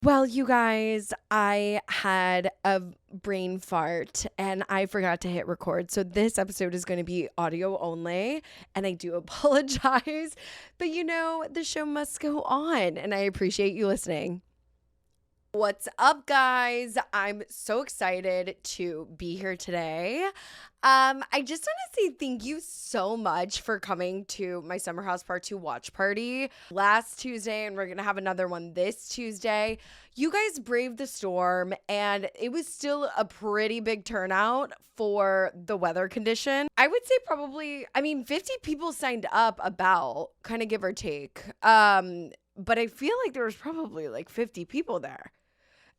Well, you guys, I had a brain fart and I forgot to hit record. So this episode is going to be audio only, and I do apologize. But the show must go on, and I appreciate you listening. What's up, guys? I'm so excited to be here today. I just want to say thank you so much for coming to my Summer House Part 2 watch party last Tuesday, and we're going to have another one this Tuesday. You guys braved the storm, and it was still a pretty big turnout for the weather condition. I would say probably, 50 people signed up, about, kind of give or take. But I feel like there was probably like 50 people there.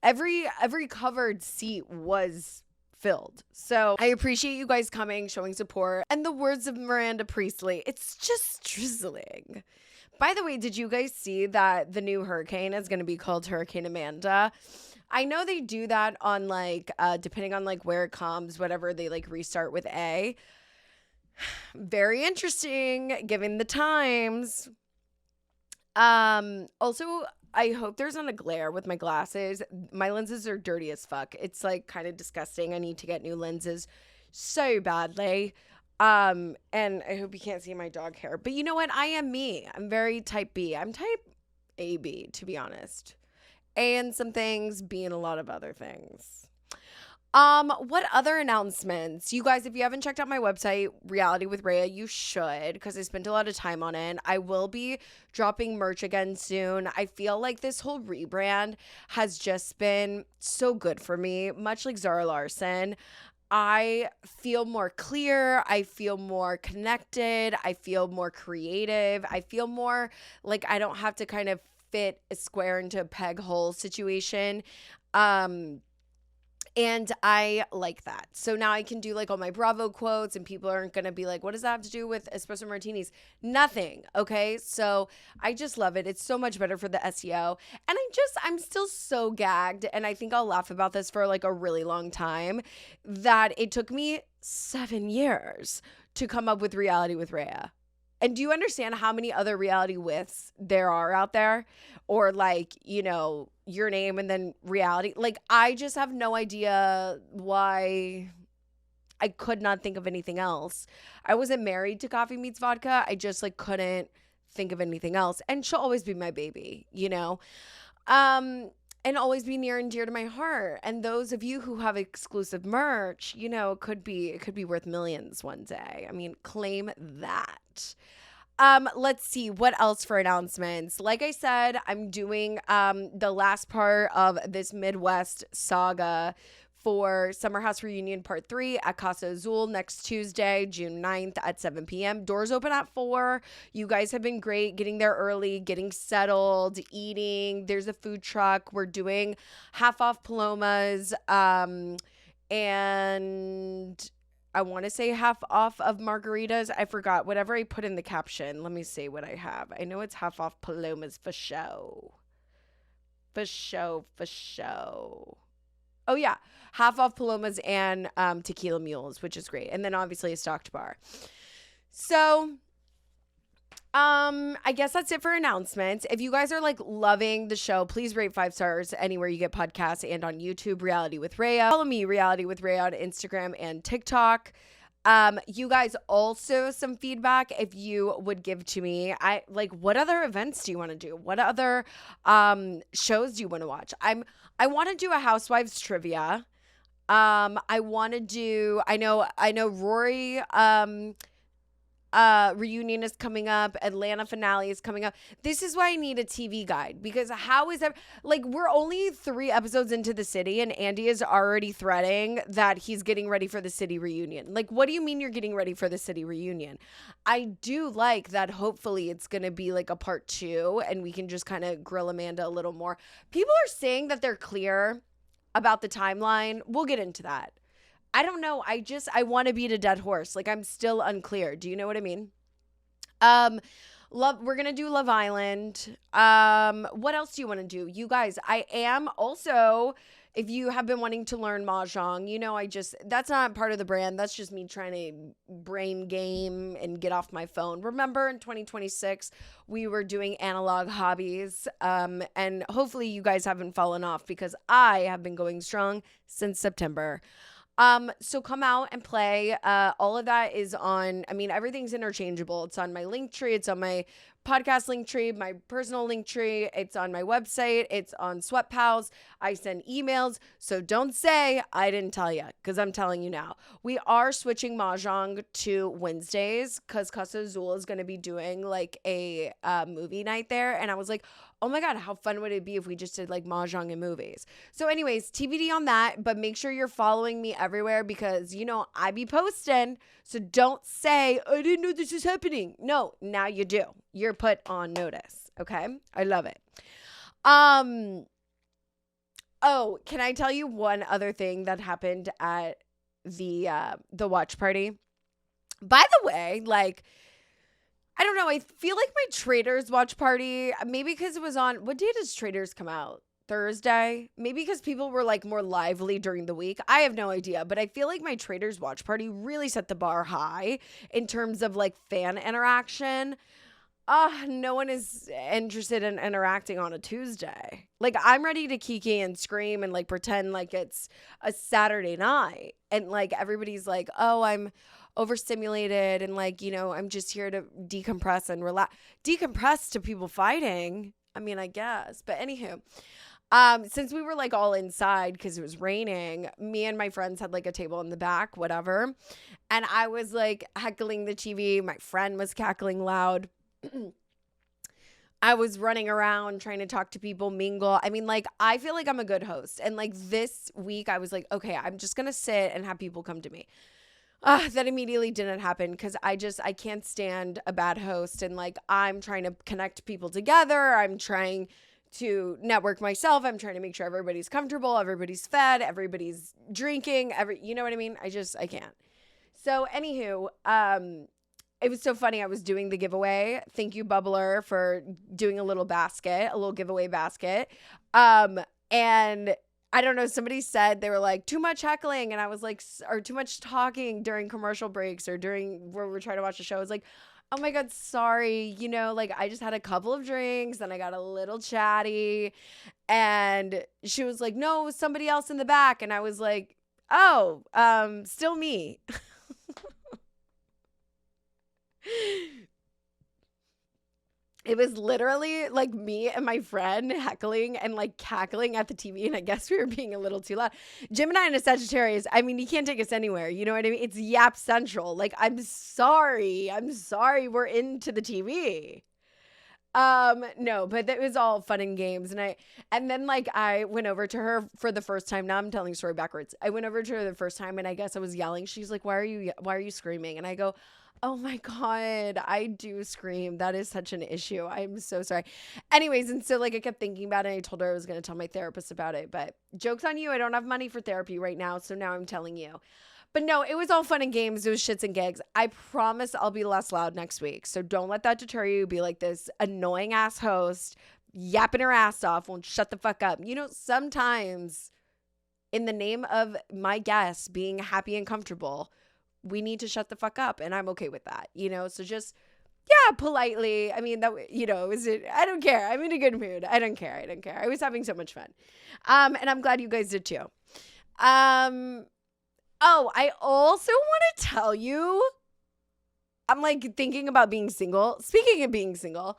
Every covered seat was filled. So I appreciate you guys coming, showing support. And the words of Miranda Priestley, it's just drizzling. By the way, did you guys see that the new hurricane is going to be called Hurricane Amanda? I know they do that on depending on where it comes, whatever, they restart with A. Very interesting, given the times. Also, I hope there's not a glare with my glasses. My lenses are dirty as fuck. It's kind of disgusting. I need to get new lenses so badly. And I hope you can't see my dog hair. But you know what? I am me. I'm very type B. I'm type AB, to be honest. A in some things, B in a lot of other things. What other announcements? You guys, if you haven't checked out my website, Reality with Rhea, you should, because I spent a lot of time on it. I will be dropping merch again soon. I feel like this whole rebrand has just been so good for me, much like Zara Larson. I feel more clear. I feel more connected. I feel more creative. I feel more like I don't have to kind of fit a square into a peg hole situation. And I like that. So now I can do all my Bravo quotes, and people aren't going to be like, what does that have to do with espresso martinis? Nothing. Okay. So I just love it. It's so much better for the SEO. And I'm still so gagged. And I think I'll laugh about this for a really long time, that it took me 7 years to come up with Reality with Rhea. And do you understand how many other reality withs there are out there? Or your name and then reality. I just have no idea why I could not think of anything else. I wasn't married to Coffee Meets Vodka. I just couldn't think of anything else. And she'll always be my baby, and always be near and dear to my heart. And those of you who have exclusive merch, it could be worth millions one day. Claim that. Let's see what else for announcements. Like I said, I'm doing the last part of this Midwest saga for Summer House Reunion Part 3 at Casa Azul next Tuesday, June 9th at 7 p.m. Doors open at 4. You guys have been great getting there early, getting settled, eating. There's a food truck. We're doing half off Palomas, and I want to say half off of margaritas. I forgot. Whatever I put in the caption. Let me see what I have. I know it's half off Palomas for show. For show. Oh, yeah. Half off Palomas and Tequila Mules, which is great. And then obviously a stocked bar. So I guess that's it for announcements. If you guys are loving the show, please rate 5 stars anywhere you get podcasts and on YouTube, Reality with Rhea. Follow me, Reality with Rhea, on Instagram and TikTok. You guys, also some feedback if you would give to me. What other events do you want to do? What other shows do you want to watch? I want to do a Housewives trivia. I want to do, I know Rory reunion is coming up. Atlanta finale is coming up. This is why I need a TV guide, because how is that? We're only 3 episodes into the city, and Andy is already threading that he's getting ready for the city reunion. What do you mean you're getting ready for the city reunion? I do like that. Hopefully it's going to be a part 2, and we can just kind of grill Amanda a little more. People are saying that they're clear about the timeline. We'll get into that. I don't know. I want to beat a dead horse. I'm still unclear. Do you know what I mean? We're gonna do Love Island. What else do you want to do? You guys, I am also, if you have been wanting to learn mahjong, that's not part of the brand. That's just me trying to brain game and get off my phone. Remember in 2026, we were doing analog hobbies. And hopefully you guys haven't fallen off because I have been going strong since September. So come out and play. All of that is on, everything's interchangeable. It's on my link tree. It's on my podcast link tree, my personal link tree. It's on my website. It's on Sweat Pals. I send emails. So don't say I didn't tell you, because I'm telling you now. We are switching mahjong to Wednesdays because Casa Azul is going to be doing like a movie night there. And I was like, oh my God, how fun would it be if we just did like mahjong and movies? So anyways, TBD on that, but make sure you're following me everywhere because, I be posting. So don't say, I didn't know this is happening. No, now you do. You're put on notice. Okay. I love it. Oh, can I tell you one other thing that happened at the watch party? By the way, I don't know. I feel like my Traders watch party, maybe because it was on, what day does Traders come out? Thursday? Maybe because people were like more lively during the week. I have no idea, but I feel like my Traders watch party really set the bar high in terms of like fan interaction. No one is interested in interacting on a Tuesday. Like I'm ready to kiki and scream and like pretend like it's a Saturday night. And like everybody's like, oh, I'm overstimulated and like, I'm just here to decompress and relax. Decompress to people fighting. I guess. But anywho, since we were like all inside because it was raining, me and my friends had like a table in the back, whatever. And I was like heckling the TV. My friend was cackling loud. I was running around trying to talk to people, mingle. I feel like I'm a good host. And like this week I was like, okay, I'm just going to sit and have people come to me. That immediately didn't happen because I can't stand a bad host. And like, I'm trying to connect people together. I'm trying to network myself. I'm trying to make sure everybody's comfortable, everybody's fed, everybody's drinking, you know what I mean? I can't. So anywho, it was so funny. I was doing the giveaway. Thank you, Bubbler, for doing a little giveaway basket. And I don't know, somebody said they were like, too much heckling. And I was like, or too much talking during commercial breaks or during where we're trying to watch a show. I was like, oh my God, sorry. I just had a couple of drinks and I got a little chatty. And she was like, no, it was somebody else in the back. And I was like, oh, still me. It was literally like me and my friend heckling and like cackling at the TV. And I guess we were being a little too loud. Gemini and a Sagittarius, you can't take us anywhere. You know what I mean? It's Yap Central. Like, I'm sorry. We're into the TV. No, but it was all fun and games. And then like I went over to her for the first time. Now I'm telling the story backwards. I went over to her the first time and I guess I was yelling. She's like, why are you screaming? And I go, oh my God, I do scream. That is such an issue. I'm so sorry. Anyways, and so like I kept thinking about it. I told her I was going to tell my therapist about it, but joke's on you. I don't have money for therapy right now. So now I'm telling you. But no, it was all fun and games. It was shits and gigs. I promise I'll be less loud next week. So don't let that deter you. Be like this annoying ass host, yapping her ass off, won't shut the fuck up. Sometimes in the name of my guests being happy and comfortable, we need to shut the fuck up. And I'm okay with that, so just, yeah, politely. I don't care. I'm in a good mood. I don't care. I was having so much fun. And I'm glad you guys did too. Oh, I also want to tell you, I'm like thinking about being single. Speaking of being single,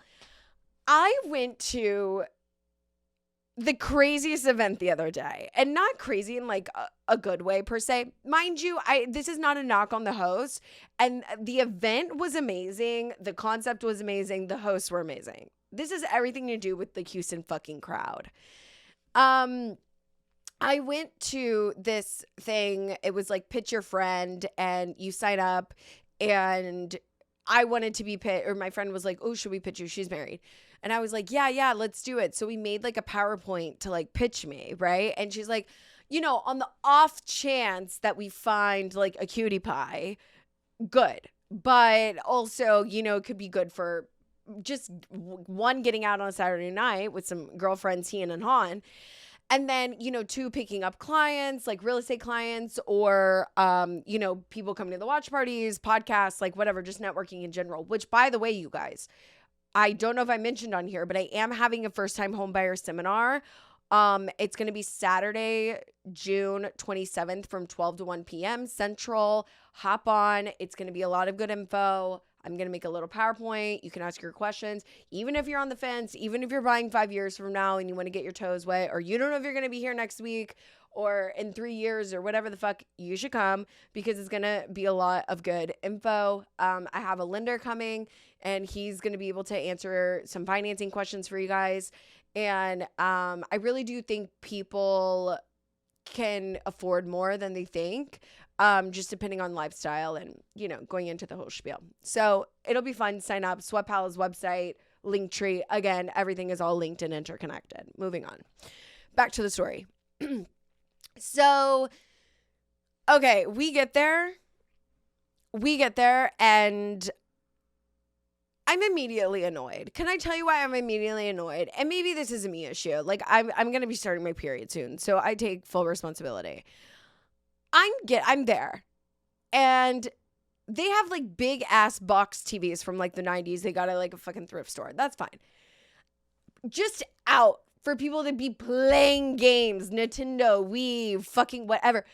I went to the craziest event the other day, and not crazy in like a good way per se. Mind you, this is not a knock on the host, and the event was amazing. The concept was amazing. The hosts were amazing. This is everything to do with the Houston fucking crowd. I went to this thing. It was like pitch your friend and you sign up, and I wanted to be pitched, or my friend was like, oh, should we pitch you? She's married. And I was like, yeah, let's do it. So we made like a PowerPoint to like pitch me, right? And she's like, on the off chance that we find like a cutie pie, good. But also, it could be good for just one, getting out on a Saturday night with some girlfriends, he and Han. And then, you know, two, picking up clients, like real estate clients, or, you know, people coming to the watch parties, podcasts, like whatever, just networking in general, which, by the way, you guys, I don't know if I mentioned on here, but I am having a first-time homebuyer seminar. It's going to be Saturday, June 27th from 12 to 1 p.m. Central. Hop on. It's going to be a lot of good info. I'm going to make a little PowerPoint. You can ask your questions. Even if you're on the fence, even if you're buying 5 years from now and you want to get your toes wet, or you don't know if you're going to be here next week or in 3 years or whatever the fuck, you should come, because it's going to be a lot of good info. I have a lender coming, and he's going to be able to answer some financing questions for you guys. And I really do think people can afford more than they think, just depending on lifestyle and, you know, going into the whole spiel. So it'll be fun. Sign up. Sweat Pala's website, Linktree. Again, everything is all linked and interconnected. Moving on. Back to the story. So, okay, we get there, and I'm immediately annoyed. Can I tell you why I'm immediately annoyed? And maybe this is a me issue. Like, I'm going to be starting my period soon, so I take full responsibility. I'm there, and they have like big ass box TVs from like the 90s. They got it like a fucking thrift store. That's fine. Just out for people to be playing games, Nintendo, Wii, fucking whatever.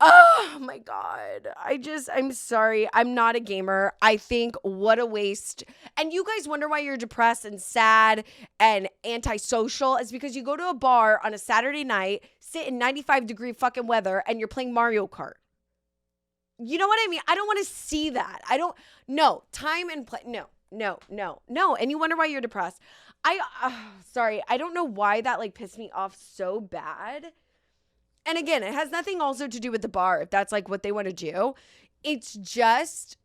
Oh my God. I'm sorry. I'm not a gamer. I think what a waste. And you guys wonder why you're depressed and sad and antisocial. It's because you go to a bar on a Saturday night, sit in 95-degree fucking weather, and you're playing Mario Kart. You know what I mean? I don't want to see that. No, time and play. No. And you wonder why you're depressed. Sorry. I don't know why that like pissed me off so bad. And again, it has nothing also to do with the bar, if that's like what they want to do. It's just,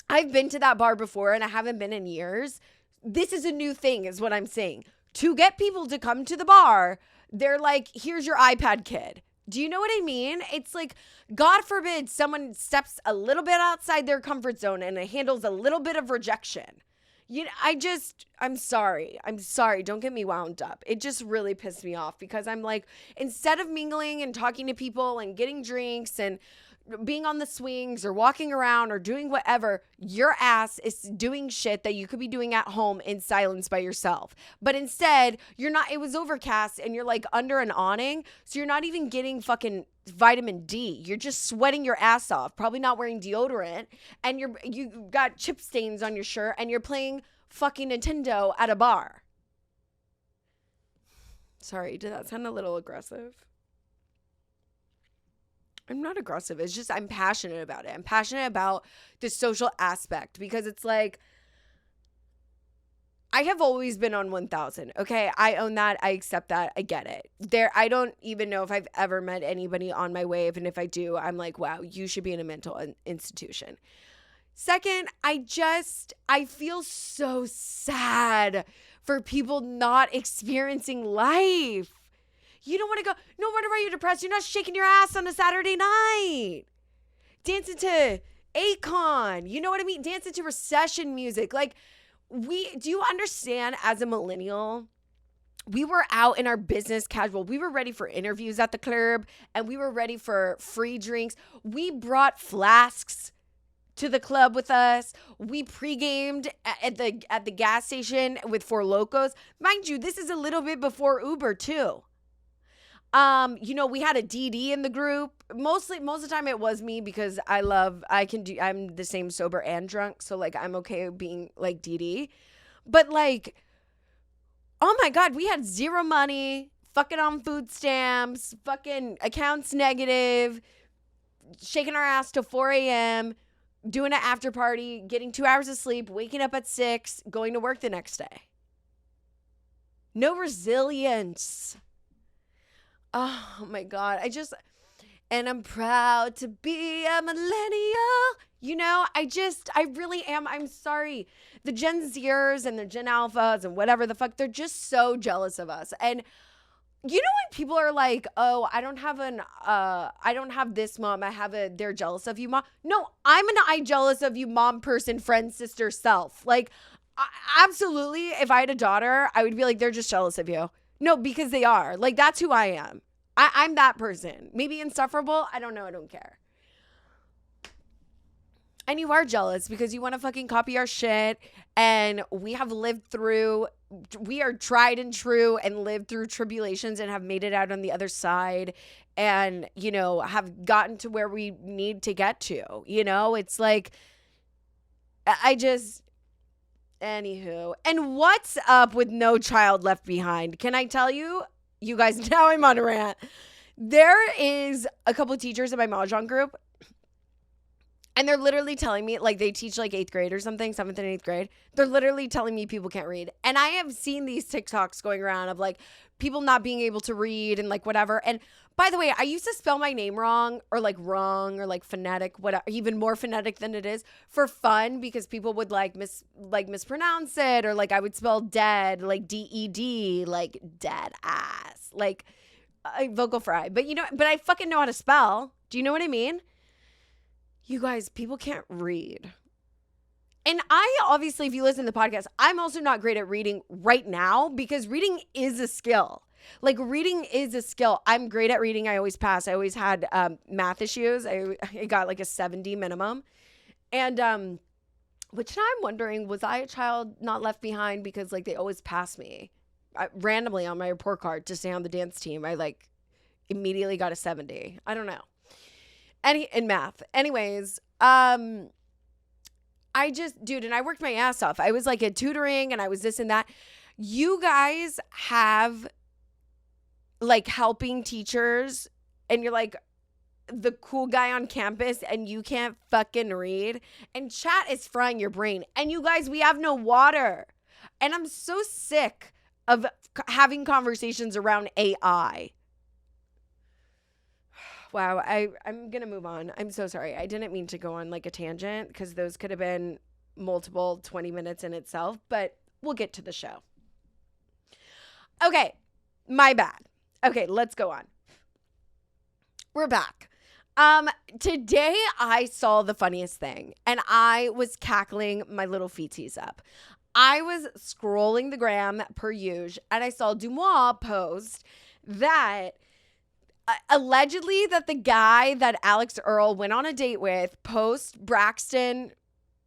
I've been to that bar before and I haven't been in years. This is a new thing is what I'm saying. To get people to come to the bar, they're like, here's your iPad, kid. Do you know what I mean? It's like, God forbid someone steps a little bit outside their comfort zone and it handles a little bit of rejection. I'm sorry. Don't get me wound up. It just really pissed me off because I'm like, instead of mingling and talking to people and getting drinks and being on the swings or walking around or doing whatever, your ass is doing shit that you could be doing at home in silence by yourself. But instead, you're not, it was overcast and you're like under an awning. So you're not even getting fucking vitamin D. You're just sweating your ass off, probably not wearing deodorant. And you got chip stains on your shirt and you're playing fucking Nintendo at a bar. Sorry, did that sound a little aggressive? I'm not aggressive. It's just I'm passionate about it. I'm passionate about the social aspect because it's like I have always been on 1,000. Okay, I own that. I accept that. I get it. I don't even know if I've ever met anybody on my wave, and if I do, I'm like, wow, you should be in a mental institution. Second, I feel so sad for people not experiencing life. You don't want to go, no wonder why you're depressed. You're not shaking your ass on a Saturday night. Dancing to Akon. You know what I mean? Dancing to recession music. Like, do you understand as a millennial, we were out in our business casual. We were ready for interviews at the club and we were ready for free drinks. We brought flasks to the club with us. We pre-gamed at the gas station with Four Locos. Mind you, this is a little bit before Uber too. We had a DD in the group. Most of the time it was me because I'm the same sober and drunk. So like, I'm okay being like DD, but like, oh my God, we had zero money, fucking on food stamps, fucking accounts negative, shaking our ass till 4 a.m., doing an after party, getting 2 hours of sleep, waking up at 6, going to work the next day. No resilience. Oh my God. And I'm proud to be a millennial. I really am. I'm sorry. The Gen Zers and the Gen Alphas and whatever the fuck, they're just so jealous of us. And you know when people are like, oh, I don't have this mom. They're jealous of you, mom. No, I'm an I jealous of you, mom, person, friend, sister, self. Like, Absolutely. If I had a daughter, I would be like, they're just jealous of you. No, because they are. Like, that's who I am. I'm that person. Maybe insufferable. I don't know. I don't care. And you are jealous because you want to fucking copy our shit. And we have we are tried and true and lived through tribulations and have made it out on the other side and, have gotten to where we need to get to. It's like, anywho. And what's up with No Child Left Behind? Can I tell you? You guys, now I'm on a rant. There is a couple of teachers in my Mahjong group. And they're literally telling me, like, they teach like 8th grade or something, 7th and 8th grade. They're literally telling me people can't read. And I have seen these TikToks going around of like people not being able to read and like whatever. And by the way, I used to spell my name wrong or like phonetic, whatever, even more phonetic than it is for fun because people would mispronounce it, or like I would spell dead like DED, like dead ass, like vocal fry. But but I fucking know how to spell. Do you know what I mean? You guys, people can't read. And I obviously, if you listen to the podcast, I'm also not great at reading right now because reading is a skill. Like, reading is a skill. I'm great at reading. I always pass. I always had math issues. I got like a 70 minimum. And which now I'm wondering, was I a child not left behind because like they always pass me? Randomly on my report card to stay on the dance team, I like immediately got a 70. I don't know. In math. Anyways, and I worked my ass off. I was like at tutoring and I was this and that. You guys have like helping teachers and you're like the cool guy on campus and you can't fucking read and chat is frying your brain. And you guys, we have no water. And I'm so sick of having conversations around AI. Wow, I'm going to move on. I'm so sorry. I didn't mean to go on like a tangent because those could have been multiple 20 minutes in itself, but we'll get to the show. Okay, my bad. Okay, let's go on. We're back. Today I saw the funniest thing and I was cackling my little feeties up. I was scrolling the gram per usual and I saw Dumois post that allegedly that the guy that Alix Earle went on a date with post Braxton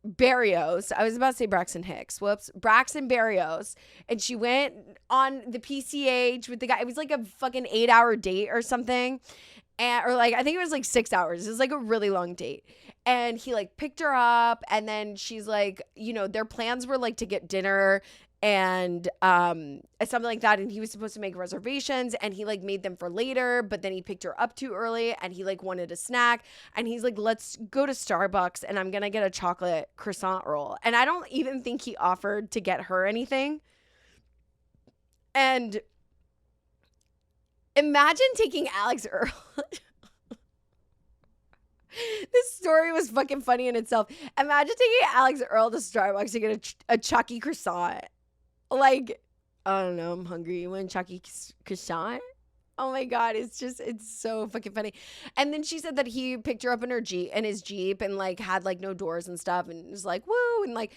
Berrios. I was about to say Braxton Hicks. Whoops. Braxton Berrios. And she went on the PCH with the guy. It was like a fucking 8-hour date or something. Or like, I think it was like 6 hours. It was like a really long date. And he like picked her up. And then she's like, their plans were like to get dinner and something like that, and he was supposed to make reservations and he like made them for later, but then he picked her up too early and he like wanted a snack and he's like, let's go to Starbucks and I'm gonna get a chocolate croissant roll. And I don't even think he offered to get her anything. And imagine taking Alix Earle. This story was fucking funny in itself. Imagine taking Alix Earle to Starbucks to get a Chucky croissant. Like, I don't know, I'm hungry. You want Chucky croissant? Oh my God, it's so fucking funny. And then she said that he picked her up in his Jeep and like had like no doors and stuff and was like, woo. And like,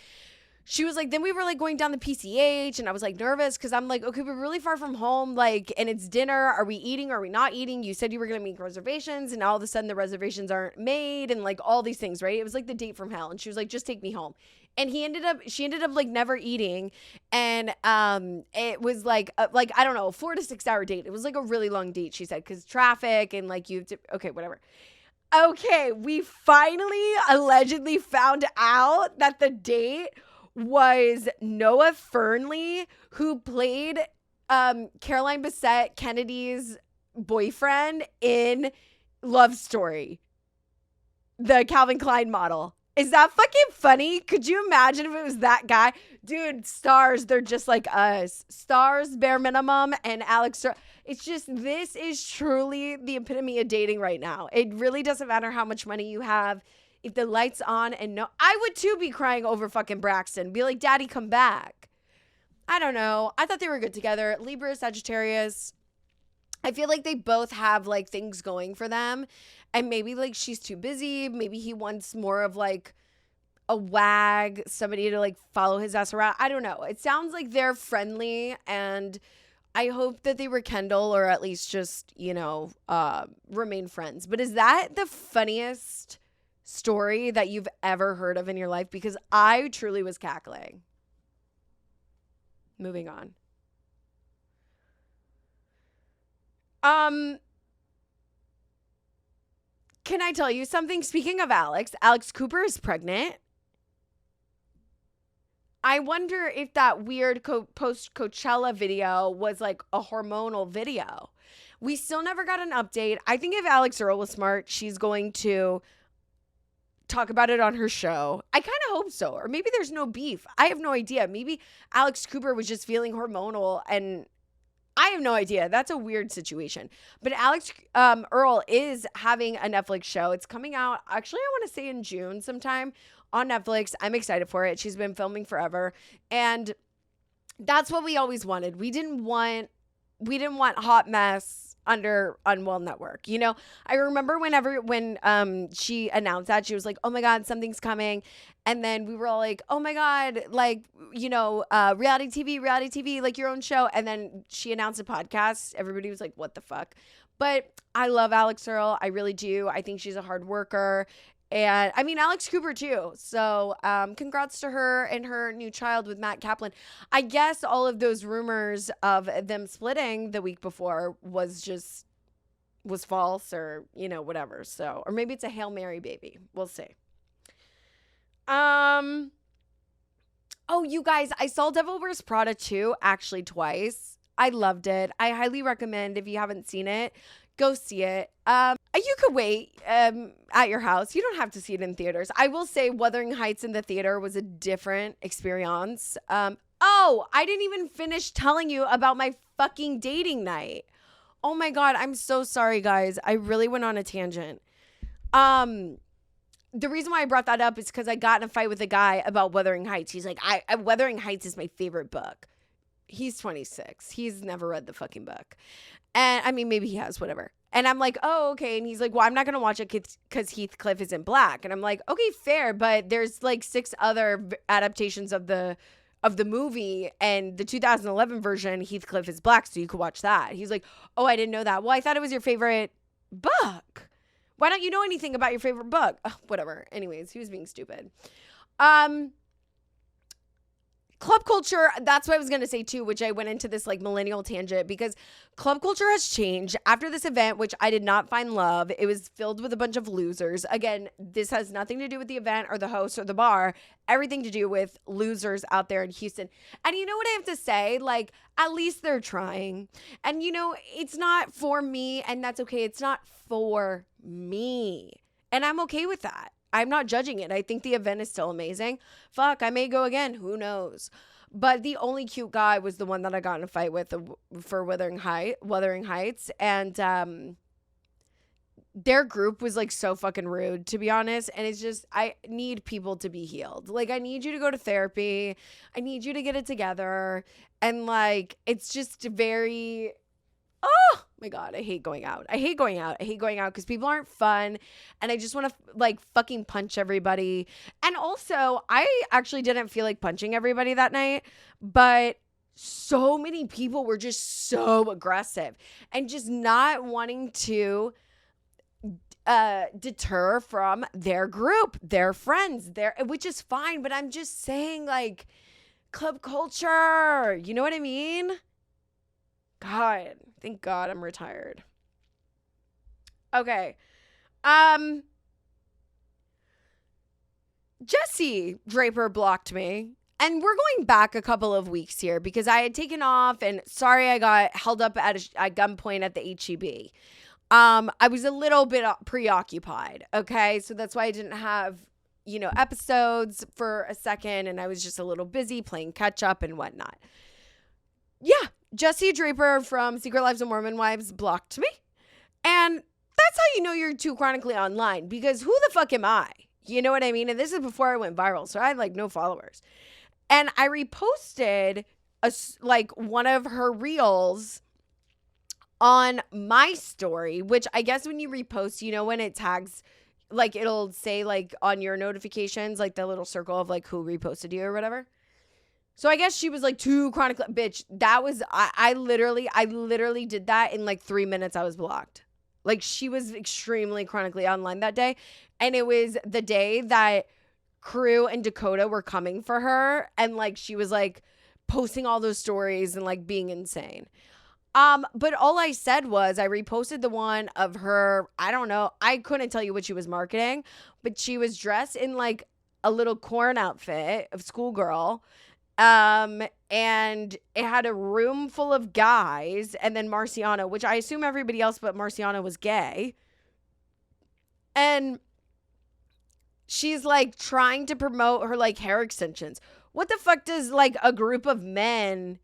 she was like, then we were like going down the PCH and I was like nervous because I'm like, okay, we're really far from home. Like, and it's dinner. Are we eating? Are we not eating? You said you were going to make reservations and all of a sudden the reservations aren't made and like all these things, right? It was like the date from hell. And she was like, just take me home. And she ended up like never eating. And it was like, I don't know, a 4 to 6 hour date. It was like a really long date, she said, because traffic and like okay, whatever. Okay, we finally allegedly found out that the date was Noah Fernley, who played Caroline Bessette Kennedy's boyfriend in Love Story, the Calvin Klein model. Is that fucking funny? Could you imagine if it was that guy? Dude, stars, they're just like us. Stars, bare minimum, and Alix Earle. It's just, this is truly the epitome of dating right now. It really doesn't matter how much money you have. If the light's on and no, I would too be crying over fucking Braxton. Be like, Daddy, come back. I don't know. I thought they were good together. Libra, Sagittarius. I feel like they both have like things going for them. And maybe like she's too busy. Maybe he wants more of like a wag, somebody to like follow his ass around. I don't know. It sounds like they're friendly, and I hope that they rekindle or at least just, remain friends. But is that the funniest story that you've ever heard of in your life? Because I truly was cackling. Moving on. Can I tell you something? Speaking of Alex Cooper is pregnant. I wonder if that weird post-Coachella video was like a hormonal video. We still never got an update. I think if Alix Earle was smart, she's going to talk about it on her show. I kind of hope so. Or maybe there's no beef. I have no idea. Maybe Alex Cooper was just feeling hormonal, and I have no idea. That's a weird situation. But Alix Earle is having a Netflix show. It's coming out, actually, I want to say in June sometime on Netflix. I'm excited for it. She's been filming forever. And that's what we always wanted. We didn't want hot mess under Unwell Network. I remember when she announced that, she was like, oh my God, something's coming. And then we were all like, oh my God, like, reality TV, like your own show. And then she announced a podcast. Everybody was like, what the fuck? But I love Alix Earle. I really do. I think she's a hard worker. And I mean, Alex Cooper too. So congrats to her and her new child with Matt Kaplan. I guess all of those rumors of them splitting the week before was false, or, whatever. So, or maybe it's a Hail Mary baby. We'll see. Oh, you guys, I saw Devil Wears Prada 2 actually twice. I loved it. I highly recommend, if you haven't seen it, go see it. You could wait at your house. You don't have to see it in theaters. I will say Wuthering Heights in the theater was a different experience. I didn't even finish telling you about my fucking dating night. Oh my God, I'm so sorry, guys. I really went on a tangent. The reason why I brought that up is because I got in a fight with a guy about Wuthering Heights. He's like, Wuthering Heights is my favorite book. He's 26. He's never read the fucking book. And I mean, maybe he has, whatever. And I'm like, oh, okay. And he's like, well, I'm not going to watch it because Heathcliff isn't black. And I'm like, okay, fair. But there's like 6 other adaptations of the movie, and the 2011 version, Heathcliff is black. So you could watch that. He's like, oh, I didn't know that. Well, I thought it was your favorite book. Why don't you know anything about your favorite book? Whatever. Anyways, he was being stupid. Club culture, that's what I was going to say too, which I went into this like millennial tangent, because club culture has changed after this event, which I did not find love. It was filled with a bunch of losers. Again, this has nothing to do with the event or the host or the bar, everything to do with losers out there in Houston. And you know what I have to say? Like, at least they're trying. And it's not for me, and that's okay. It's not for me. And I'm okay with that. I'm not judging it. I think the event is still amazing. Fuck, I may go again. Who knows? But the only cute guy was the one that I got in a fight with for Wuthering Heights. And their group was like so fucking rude, to be honest. And it's just, I need people to be healed. Like, I need you to go to therapy. I need you to get it together. And like, it's just very... Oh my God, I hate going out. I hate going out because people aren't fun, and I just want to like fucking punch everybody. And also, I actually didn't feel like punching everybody that night, but so many people were just so aggressive and just not wanting to deter from their group, their friends, which is fine. But I'm just saying, like, club culture, you know what I mean? God, thank God I'm retired. Okay. Jesse Draper blocked me. And we're going back a couple of weeks here because I had taken off, and sorry I got held up at gunpoint at the HEB. I was a little bit preoccupied, okay? So that's why I didn't have, episodes for a second, and I was just a little busy playing catch up and whatnot. Yeah. Jesse Draper from Secret Lives of Mormon Wives blocked me. And that's how you know you're too chronically online, because who the fuck am I? You know what I mean? And this is before I went viral, so I had like no followers. And I reposted one of her reels on my story, which I guess when you repost, when it tags like it'll say like on your notifications, like the little circle of like who reposted you or whatever. So I guess she was like too chronically, bitch. That was, I literally did that in like 3 minutes. I was blocked. Like she was extremely chronically online that day. And it was the day that Crew and Dakota were coming for her. And like, she was like posting all those stories and like being insane. But all I said was I reposted the one of her. I don't know. I couldn't tell you what she was marketing, but she was dressed in like a little corn outfit of schoolgirl. And it had a room full of guys and then Marciano, which I assume everybody else but Marciano was gay. And she's like trying to promote her like hair extensions. What the fuck does like a group of men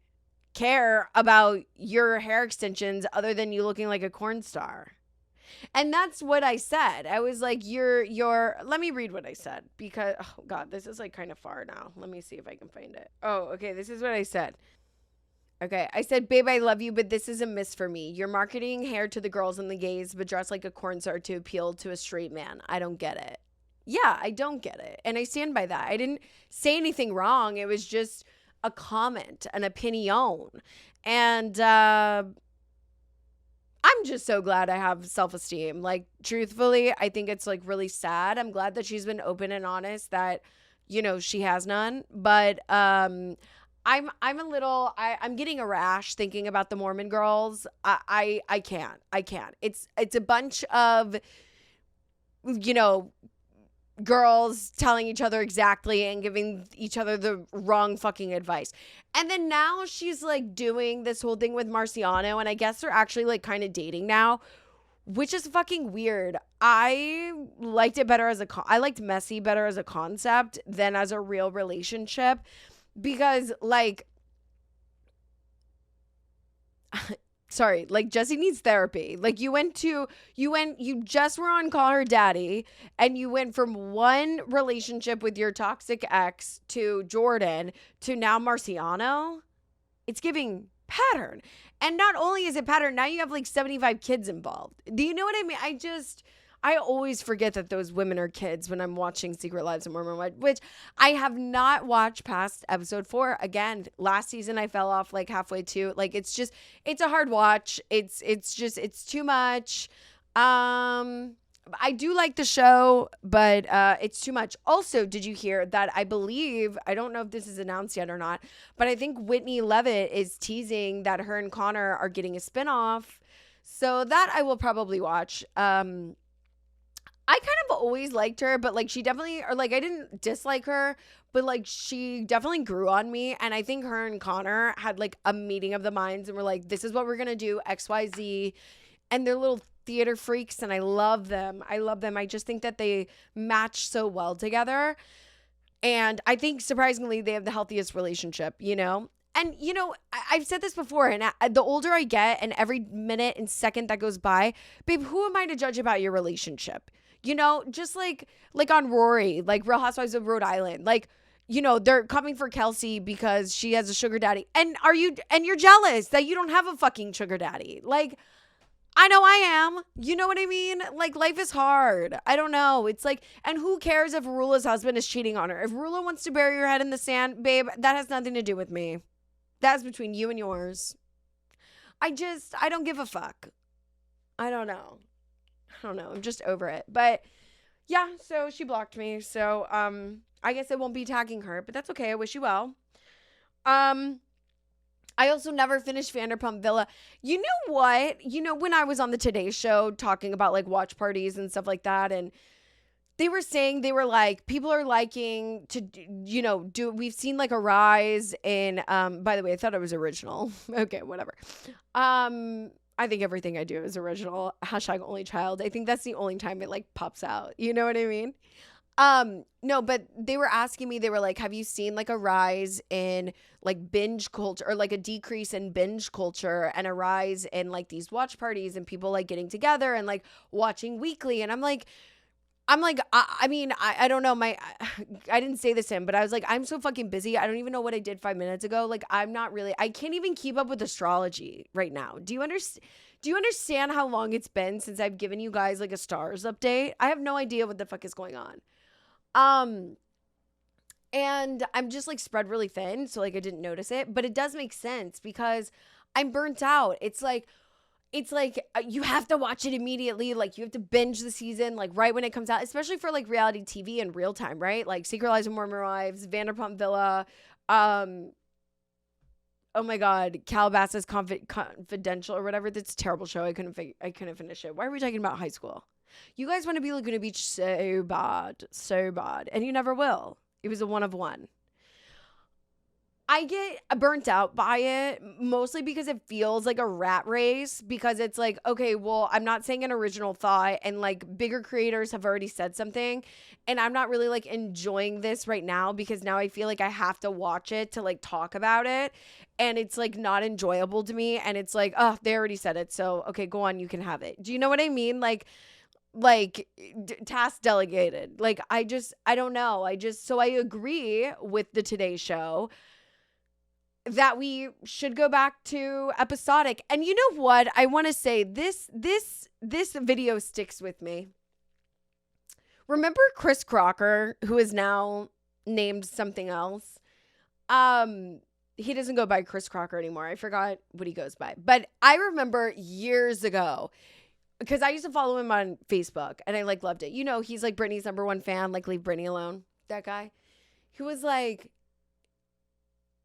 care about your hair extensions other than you looking like a corn star? And that's what I said. I was like, let me read what I said because, oh God, this is like kind of far now. Let me see if I can find it. Oh, okay. This is what I said. Okay. I said, babe, I love you, but this is a miss for me. You're marketing hair to the girls and the gays, but dressed like a corn star to appeal to a straight man. I don't get it. Yeah, I don't get it. And I stand by that. I didn't say anything wrong. It was just a comment, an opinion. And, I'm just so glad I have self-esteem. Like, truthfully, I think it's like really sad. I'm glad that she's been open and honest that, you know, she has none. But I'm getting a rash thinking about the Mormon girls. I can't. It's a bunch of, you know, girls telling each other exactly and giving each other the wrong fucking advice. And then now she's like doing this whole thing with Marciano, and I guess they're actually like kind of dating now, which is fucking weird. I liked it better I liked messy better as a concept than as a real relationship because like sorry, like Jessie needs therapy. Like you just were on Call Her Daddy and you went from one relationship with your toxic ex to Jordan to now Marciano. It's giving pattern. And not only is it pattern, now you have like 75 kids involved. Do you know what I mean? I always forget that those women are kids when I'm watching Secret Lives of Mormon, which I have not watched past episode 4. Again, last season I fell off like halfway to. Like it's a hard watch. It's too much. I do like the show, but it's too much. Also, did you hear that I don't know if this is announced yet or not, but I think Whitney Levitt is teasing that her and Connor are getting a spinoff. So that I will probably watch. I kind of always liked her, but like she definitely, or like I didn't dislike her, but like she definitely grew on me. And I think her and Connor had like a meeting of the minds and were like, this is what we're going to do, XYZ. And they're little theater freaks and I love them. I just think that they match so well together. And I think surprisingly, they have the healthiest relationship, you know? And, you know, I've said this before, and the older I get and every minute and second that goes by, babe, who am I to judge about your relationship? You know, just like on Rory, like Real Housewives of Rhode Island, like, you know, they're coming for Kelsey because she has a sugar daddy. And you're jealous that you don't have a fucking sugar daddy. Like, I know I am. You know what I mean? Like, life is hard. I don't know. It's like, and who cares if Rula's husband is cheating on her? If Rula wants to bury her head in the sand, babe, that has nothing to do with me. That's between you and yours. I don't give a fuck. I don't know. I'm just over it. But yeah, so she blocked me. So I guess I won't be tagging her, but that's okay. I wish you well. I also never finished Vanderpump Villa. You know what? You know, when I was on the Today Show talking about like watch parties and stuff like that, and they were saying, they were like, people are liking to, you know, we've seen like a rise in, by the way, I thought it was original. Okay, whatever. I think everything I do is original. # only child. I think that's the only time it like pops out. You know what I mean? No, but they were asking me, they were like, have you seen like a rise in like binge culture or like a decrease in binge culture and a rise in like these watch parties and people like getting together and like watching weekly? And I'm like, I mean, I don't know. I didn't say this to him, but I was like, I'm so fucking busy. I don't even know what I did 5 minutes ago. Like, I can't even keep up with astrology right now. Do Do you understand how long it's been since I've given you guys like a stars update? I have no idea what the fuck is going on. And I'm just like spread really thin, so like I didn't notice it, but it does make sense because I'm burnt out. It's like you have to watch it immediately. Like you have to binge the season like right when it comes out, especially for like reality TV in real time, right? Like Secret Lives of Mormon Wives, Vanderpump Villa, oh my God, Calabasas Confidential or whatever. That's a terrible show. I couldn't finish it. Why are we talking about high school? You guys want to be Laguna Beach so bad, and you never will. It was a one of one. I get burnt out by it mostly because it feels like a rat race, because it's like, okay, well, I'm not saying an original thought, and like bigger creators have already said something, and I'm not really like enjoying this right now because now I feel like I have to watch it to like talk about it, and it's like not enjoyable to me, and it's like, oh, they already said it, so okay, go on, you can have it. Do you know what I mean? Like task delegated. Like I don't know. So I agree with the Today Show that we should go back to episodic. And you know what? I want to say this video sticks with me. Remember Chris Crocker, who is now named something else? He doesn't go by Chris Crocker anymore. I forgot what he goes by. But I remember years ago, because I used to follow him on Facebook and I like loved it. You know, he's like Britney's #1 fan, like leave Britney alone. That guy. He was like,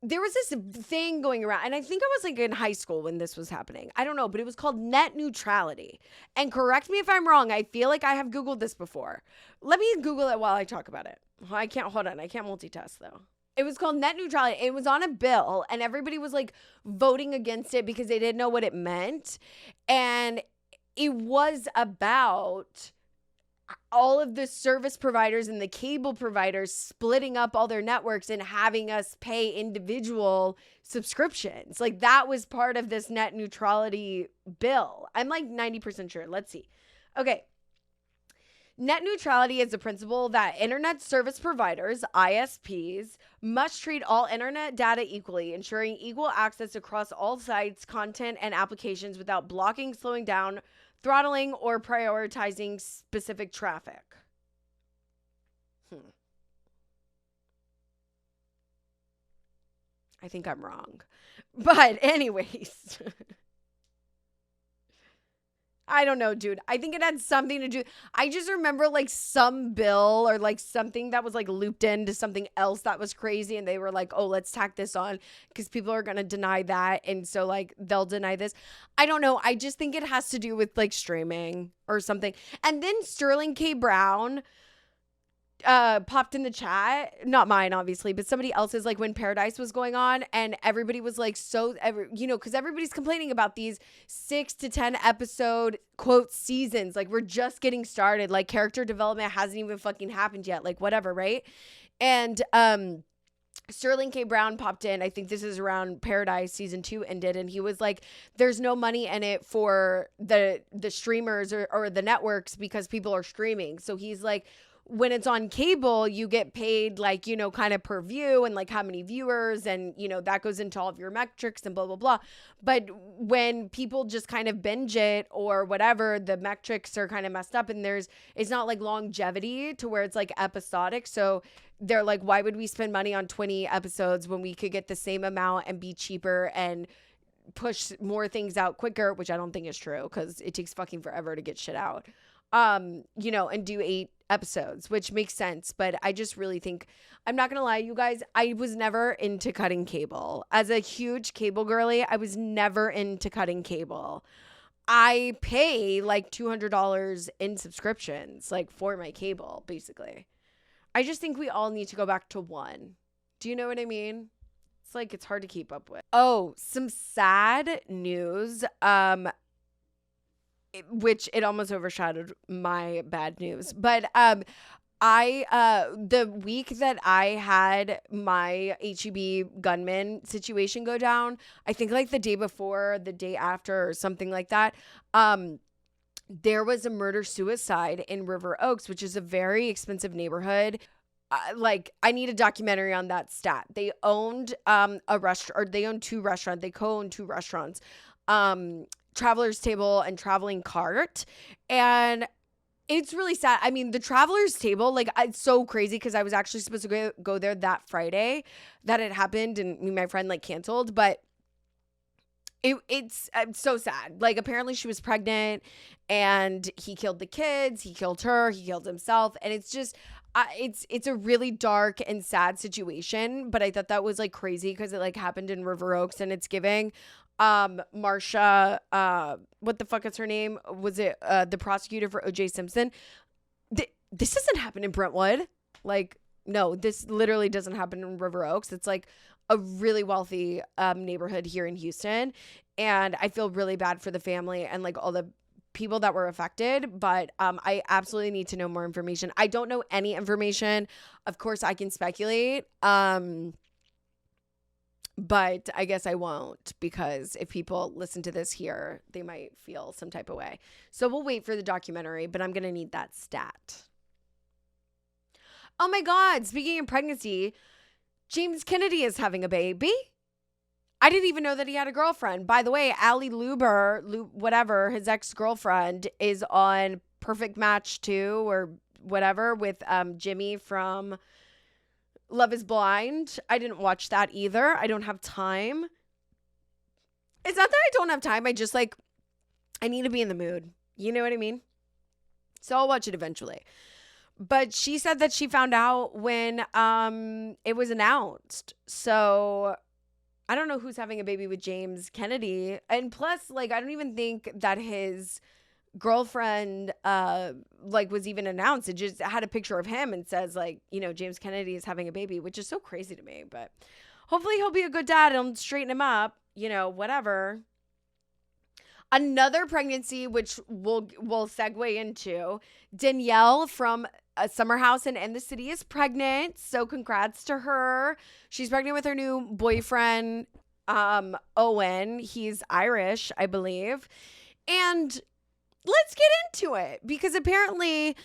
there was this thing going around, and I think I was like in high school when this was happening. I don't know, but it was called net neutrality. And correct me if I'm wrong. I feel like I have Googled this before. Let me Google it while I talk about it. I can't multitask though. It was called net neutrality. It was on a bill, and everybody was like voting against it because they didn't know what it meant. And it was about all of the service providers and the cable providers splitting up all their networks and having us pay individual subscriptions. Like that was part of this net neutrality bill. I'm like 90% sure. Let's see. Okay. Net neutrality is the principle that internet service providers, ISPs, must treat all internet data equally, ensuring equal access across all sites, content, and applications without blocking, slowing down, throttling, or prioritizing specific traffic. I think I'm wrong. But anyways, I don't know, dude. I think it had something to do. I just remember like some bill or like something that was like looped into something else that was crazy. And they were like, oh, let's tack this on because people are going to deny that. And so like they'll deny this. I don't know. I just think it has to do with like streaming or something. And then Sterling K. Brown popped in the chat, not mine obviously, but somebody else's, like when Paradise was going on, and everybody was like because everybody's complaining about these 6 to 10 episode quote seasons, like we're just getting started, like character development hasn't even fucking happened yet, like whatever, right? And Sterling K. Brown popped in. I think this is around Paradise season 2 ended, and he was like, there's no money in it for the streamers or the networks because people are streaming. So he's like, when it's on cable, you get paid like, you know, kind of per view and like how many viewers, and, you know, that goes into all of your metrics and blah, blah, blah. But when people just kind of binge it or whatever, the metrics are kind of messed up, and it's not like longevity to where it's like episodic. So they're like, why would we spend money on 20 episodes when we could get the same amount and be cheaper and push more things out quicker, which I don't think is true because it takes fucking forever to get shit out. You know, and do 8 episodes, which makes sense. But I just really think, I'm not gonna lie, you guys, I was never into cutting cable. As a huge cable girly, I was never into cutting cable. I pay like $200 in subscriptions, like for my cable, basically. I just think we all need to go back to one. Do you know what I mean? It's like, it's hard to keep up with. Oh, some sad news. Which it almost overshadowed my bad news. But the week that I had my HEB gunman situation go down, I think like the day before, the day after, or something like that, there was a murder-suicide in River Oaks, which is a very expensive neighborhood. Like, I need a documentary on that stat. They owned a restaurant, or they owned 2 restaurants. They co-owned 2 restaurants. traveler's table and traveling cart. And it's really sad. I mean, the traveler's table, like, it's so crazy because I was actually supposed to go there that Friday that it happened, and me and my friend like canceled, but it's so sad. Like, apparently she was pregnant and he killed the kids, he killed her, he killed himself, and it's just it's a really dark and sad situation. But I thought that was like crazy because it like happened in River Oaks, and it's giving Marsha, what the fuck is her name? Was it the prosecutor for O.J. Simpson? This doesn't happen in Brentwood. Like, no, this literally doesn't happen in River Oaks. It's like a really wealthy neighborhood here in Houston. And I feel really bad for the family and like all the people that were affected. But I absolutely need to know more information. I don't know any information. Of course, I can speculate. But I guess I won't, because if people listen to this here, they might feel some type of way. So we'll wait for the documentary, but I'm going to need that stat. Oh my God. Speaking of pregnancy, James Kennedy is having a baby. I didn't even know that he had a girlfriend. By the way, Allie Luber, whatever, his ex-girlfriend, is on Perfect Match 2 or whatever with Jimmy from Love is Blind. I didn't watch that either. I don't have time. It's not that I don't have time. I just like, I need to be in the mood. You know what I mean? So I'll watch it eventually. But she said that she found out when it was announced. So I don't know who's having a baby with James Kennedy. And plus, like, I don't even think that his girlfriend like was even announced. It just had a picture of him and says, like, you know, James Kennedy is having a baby, which is so crazy to me. But hopefully he'll be a good dad and straighten him up, you know, whatever. Another pregnancy, which we'll segue into, Danielle from Summer House and End the City is pregnant. So congrats to her. She's pregnant with her new boyfriend, Owen. He's Irish, I believe. And let's get into it, because apparently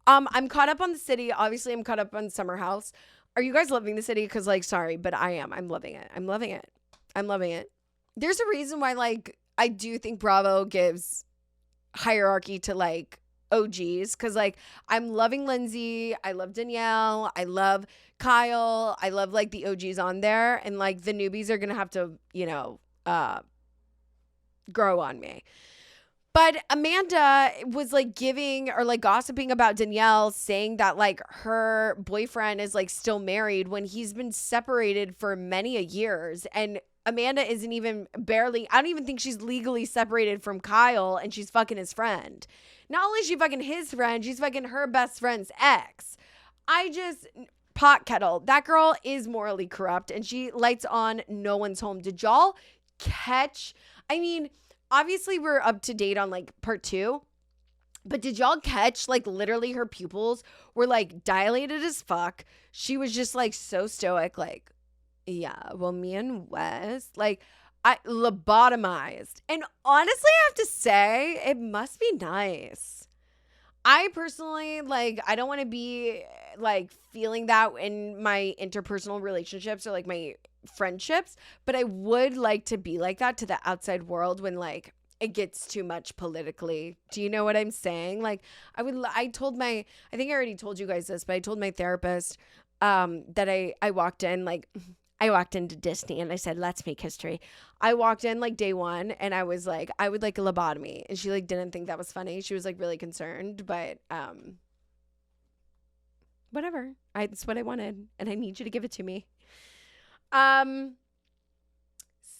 I'm caught up on the city. Obviously, I'm caught up on Summer House. Are you guys loving the city? Because, like, sorry, but I am. I'm loving it. I'm loving it. I'm loving it. There's a reason why, like, I do think Bravo gives hierarchy to, like, OGs. Because, like, I'm loving Lindsay. I love Danielle. I love Kyle. I love, like, the OGs on there. And, like, the newbies are going to have to, you know, grow on me. But Amanda was like giving or like gossiping about Danielle, saying that like her boyfriend is like still married when he's been separated for many a years. And Amanda isn't even barely, I don't even think she's legally separated from Kyle, and she's fucking his friend. Not only is she fucking his friend, she's fucking her best friend's ex. Pot kettle. That girl is morally corrupt, and she lights on no one's home. Did y'all catch? I mean, obviously, we're up to date on like part 2, but did y'all catch like literally her pupils were like dilated as fuck? She was just like so stoic, like, yeah, well, me and Wes, like, I lobotomized. And honestly, I have to say, it must be nice. I personally, like, I don't want to be like feeling that in my interpersonal relationships or like my friendships, but I would like to be like that to the outside world when like it gets too much politically. Do you know what I'm saying? Like, I think I already told you guys this, but I told my therapist that I walked in, like, I walked into Disney and I said, let's make history. I walked in like day 1 and I was like, I would like a lobotomy. And she like didn't think that was funny. She was like really concerned, but whatever. It's what I wanted, and I need you to give it to me.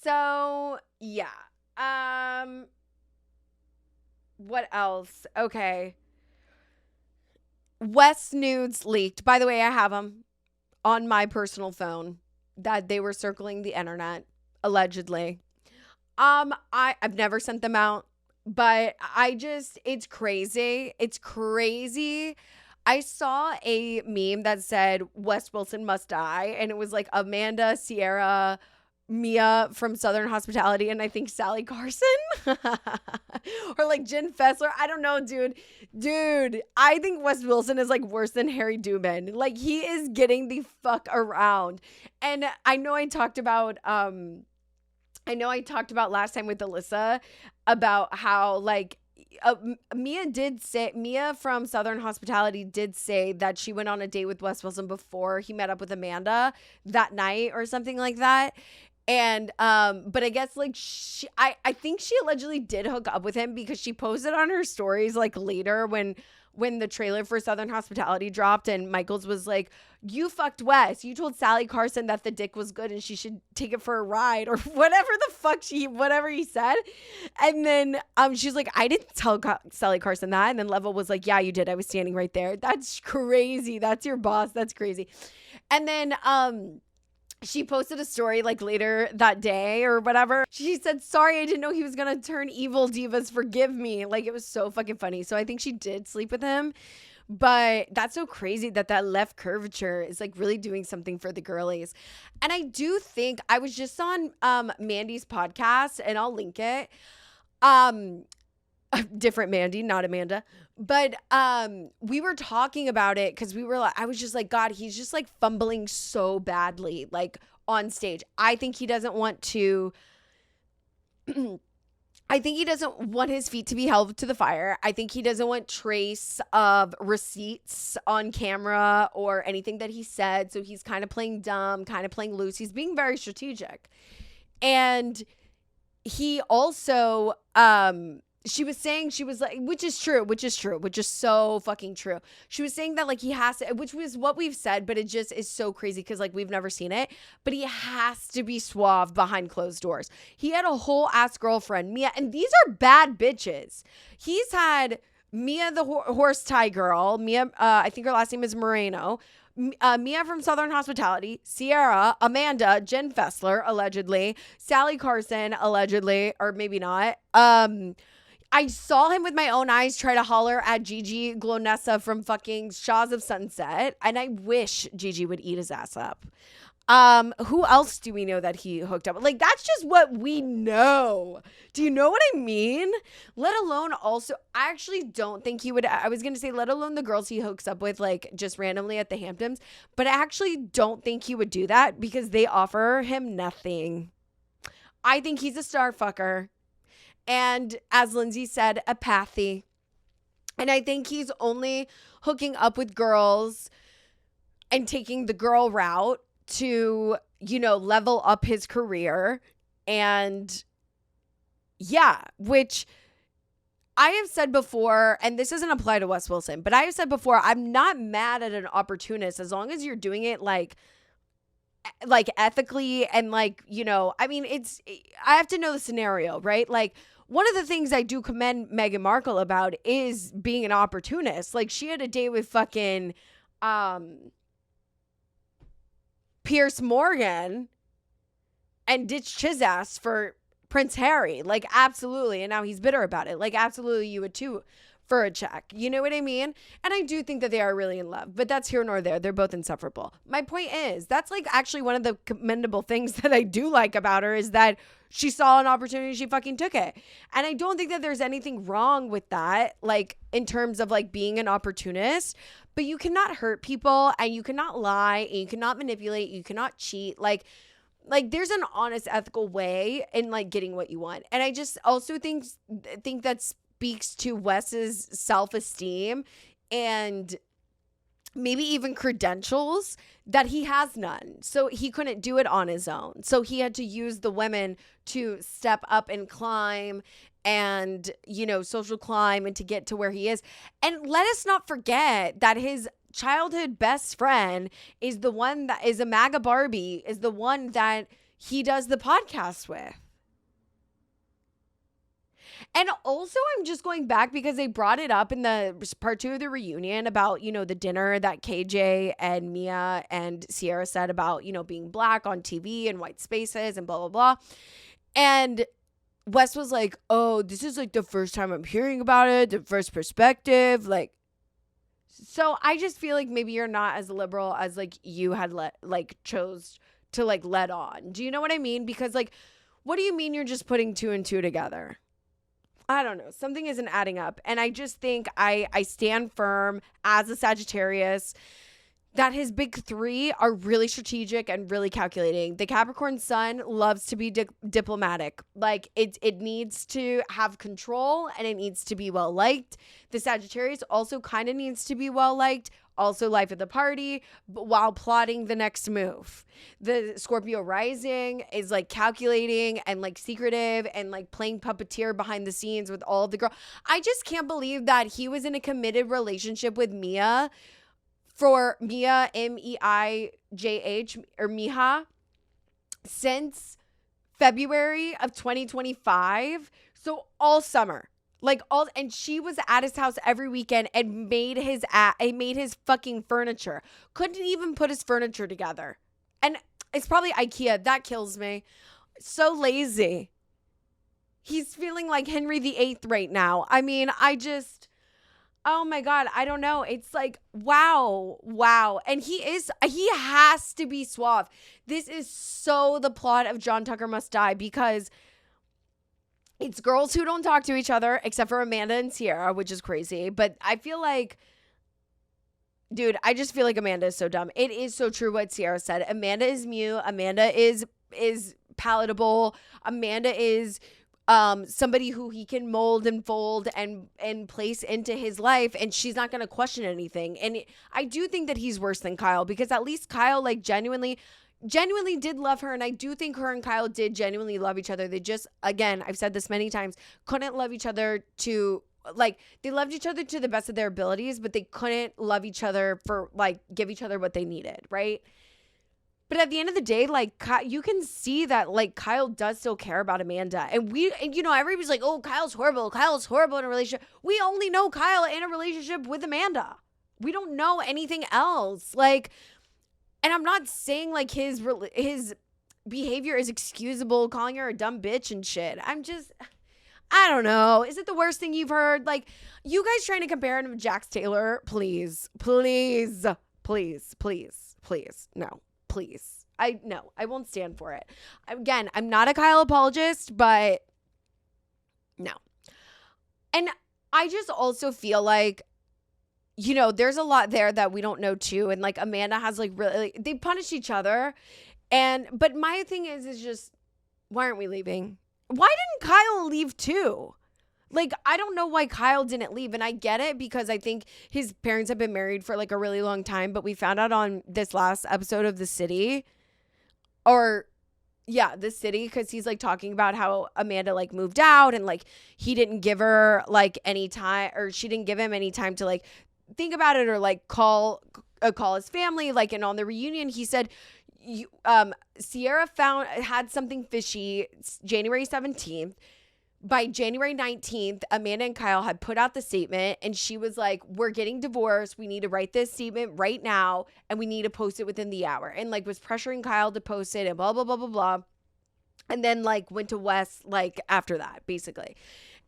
So yeah. What else? Okay. Wes nudes leaked. By the way, I have them on my personal phone that they were circling the internet, allegedly. I've never sent them out, but it's crazy. It's crazy. I saw a meme that said Wes Wilson must die, and it was like Amanda, Sierra, Mia from Southern Hospitality, and I think Sally Carson or like Jen Fessler. I don't know, dude, I think Wes Wilson is like worse than Harry Dubin. Like, he is getting the fuck around. And I know I talked about last time with Alyssa about how like Mia from Southern Hospitality did say that she went on a date with Wes Wilson before he met up with Amanda that night or something like that. And but I guess like I think she allegedly did hook up with him because she posted on her stories like later when the trailer for Southern Hospitality dropped and Michaels was like, you fucked Wes. You told Sally Carson that the dick was good and she should take it for a ride or whatever the fuck whatever he said. And then she's like, I didn't tell Sally Carson that. And then Level was like, yeah, you did. I was standing right there. That's crazy. That's your boss. That's crazy. And then she posted a story like later that day or whatever. She said, sorry, I didn't know he was going to turn evil, divas. Forgive me. Like, it was so fucking funny. So I think she did sleep with him. But that's so crazy that left curvature is like really doing something for the girlies. And I do think I was just on Mandy's podcast and I'll link it. Different Mandy, not Amanda. But we were talking about it because I was just like, God, he's just like fumbling so badly, like on stage. I think he doesn't want to. I think he doesn't want his feet to be held to the fire. I think he doesn't want trace of receipts on camera or anything that he said. So he's kind of playing dumb, kind of playing loose. He's being very strategic. And he also, she was like, which is so fucking true. She was saying that like he has to, which was what we've said, but it just is so crazy because like we've never seen it, but he has to be suave behind closed doors. He had a whole ass girlfriend, Mia, and these are bad bitches. He's had Mia, the horse tie girl, Mia, I think her last name is Moreno, Mia from Southern Hospitality, Sierra, Amanda, Jen Fessler, allegedly, Sally Carson, allegedly, or maybe not. I saw him with my own eyes try to holler at Gigi Glonessa from fucking Shaws of Sunset. And I wish Gigi would eat his ass up. Who else do we know that he hooked up with? Like, that's just what we know. Do you know what I mean? Let alone also, I actually don't think he would, I was going to say, let alone the girls he hooks up with, like, just randomly at the Hamptons. But I actually don't think he would do that because they offer him nothing. I think he's a star fucker. And as Lindsay said, apathy. And I think he's only hooking up with girls and taking the girl route to, you know, level up his career. And yeah, which I have said before, and this doesn't apply to Wes Wilson, but I have said before, I'm not mad at an opportunist as long as you're doing it like ethically and like, you know, I mean, I have to know the scenario, right? Like, one of the things I do commend Meghan Markle about is being an opportunist. Like, she had a date with fucking Piers Morgan and ditched his ass for Prince Harry. Like, absolutely. And now he's bitter about it. Like, absolutely, you would too for a check. You know what I mean? And I do think that they are really in love, but that's here nor there. They're both insufferable. My point is, that's like actually one of the commendable things that I do like about her is that she saw an opportunity, she fucking took it. And I don't think that there's anything wrong with that, like in terms of like being an opportunist, but you cannot hurt people and you cannot lie and you cannot manipulate, you cannot cheat. Like there's an honest, ethical way in like getting what you want. And I just also think that speaks to Wes's self-esteem and maybe even credentials that he has none. So he couldn't do it on his own. So he had to use the women to step up and climb and, you know, social climb and to get to where he is. And let us not forget that his childhood best friend is the one that is a MAGA Barbie, is the one that he does the podcast with. And also, I'm just going back because they brought it up in the part 2 of the reunion about, you know, the dinner that KJ and Mia and Sierra said about, you know, being black on TV and white spaces and blah, blah, blah. And Wes was like, oh, this is like the first time I'm hearing about it, the first perspective. Like, so I just feel like maybe you're not as liberal as like you had chose to like let on. Do you know what I mean? Because like, what do you mean you're just putting 2 and 2 together? I don't know. Something isn't adding up. And I just think I stand firm as a Sagittarius that his big three are really strategic and really calculating. The Capricorn sun loves to be diplomatic. Like it needs to have control and it needs to be well liked. The Sagittarius also kind of needs to be well liked, also life at the party, but while plotting the next move. The Scorpio rising is like calculating and like secretive and like playing puppeteer behind the scenes with all of the girls. I just can't believe that he was in a committed relationship with Mia, for Mia, M-E-I-J-H, or Miha, since February of 2025. So all summer. And she was at his house every weekend and made his fucking furniture. Couldn't even put his furniture together. And it's probably IKEA. That kills me. So lazy. He's feeling like Henry VIII right now. I mean, oh my God, I don't know. It's like, wow. And he has to be suave. This is so the plot of John Tucker Must Die, because it's girls who don't talk to each other, except for Amanda and Sierra, which is crazy. But I feel like, dude, I just feel like Amanda is so dumb. It is so true what Sierra said. Amanda is mute. Amanda is palatable. Amanda is somebody who he can mold and fold and place into his life, and she's not going to question anything. And I do think that he's worse than Kyle, because at least Kyle like genuinely did love her, and I do think her and Kyle did genuinely love each other. They just, again, I've said this many times, couldn't love each other to like, they loved each other to the best of their abilities, but they couldn't love each other for like give each other what they needed, right? But at the end of the day, like, you can see that, like, Kyle does still care about Amanda. And everybody's like, oh, Kyle's horrible in a relationship. We only know Kyle in a relationship with Amanda. We don't know anything else. Like, and I'm not saying, like, his behavior is excusable, calling her a dumb bitch and shit. I don't know. Is it the worst thing you've heard? Like, you guys trying to compare him to Jax Taylor? Please. No. Please. I won't stand for it. Again, I'm not a Kyle apologist, but no. And I just also feel like, there's a lot there that we don't know too. And like Amanda has like really, they punish each other. But my thing is just, why aren't we leaving? Why didn't Kyle leave too? Like, I don't know why Kyle didn't leave. And I get it, because I think his parents have been married for like a really long time. But we found out on this last episode of The City, because he's like talking about how Amanda like moved out and like he didn't give her like any time, or she didn't give him any time to like think about it or like call his family. Like, and on the reunion, he said, Sierra had something fishy January 17th. By January 19th, Amanda and Kyle had put out the statement, and she was like, we're getting divorced. We need to write this statement right now, and we need to post it within the hour. And like was pressuring Kyle to post it and blah, blah, blah, blah, blah. And then like went to Wes like after that, basically.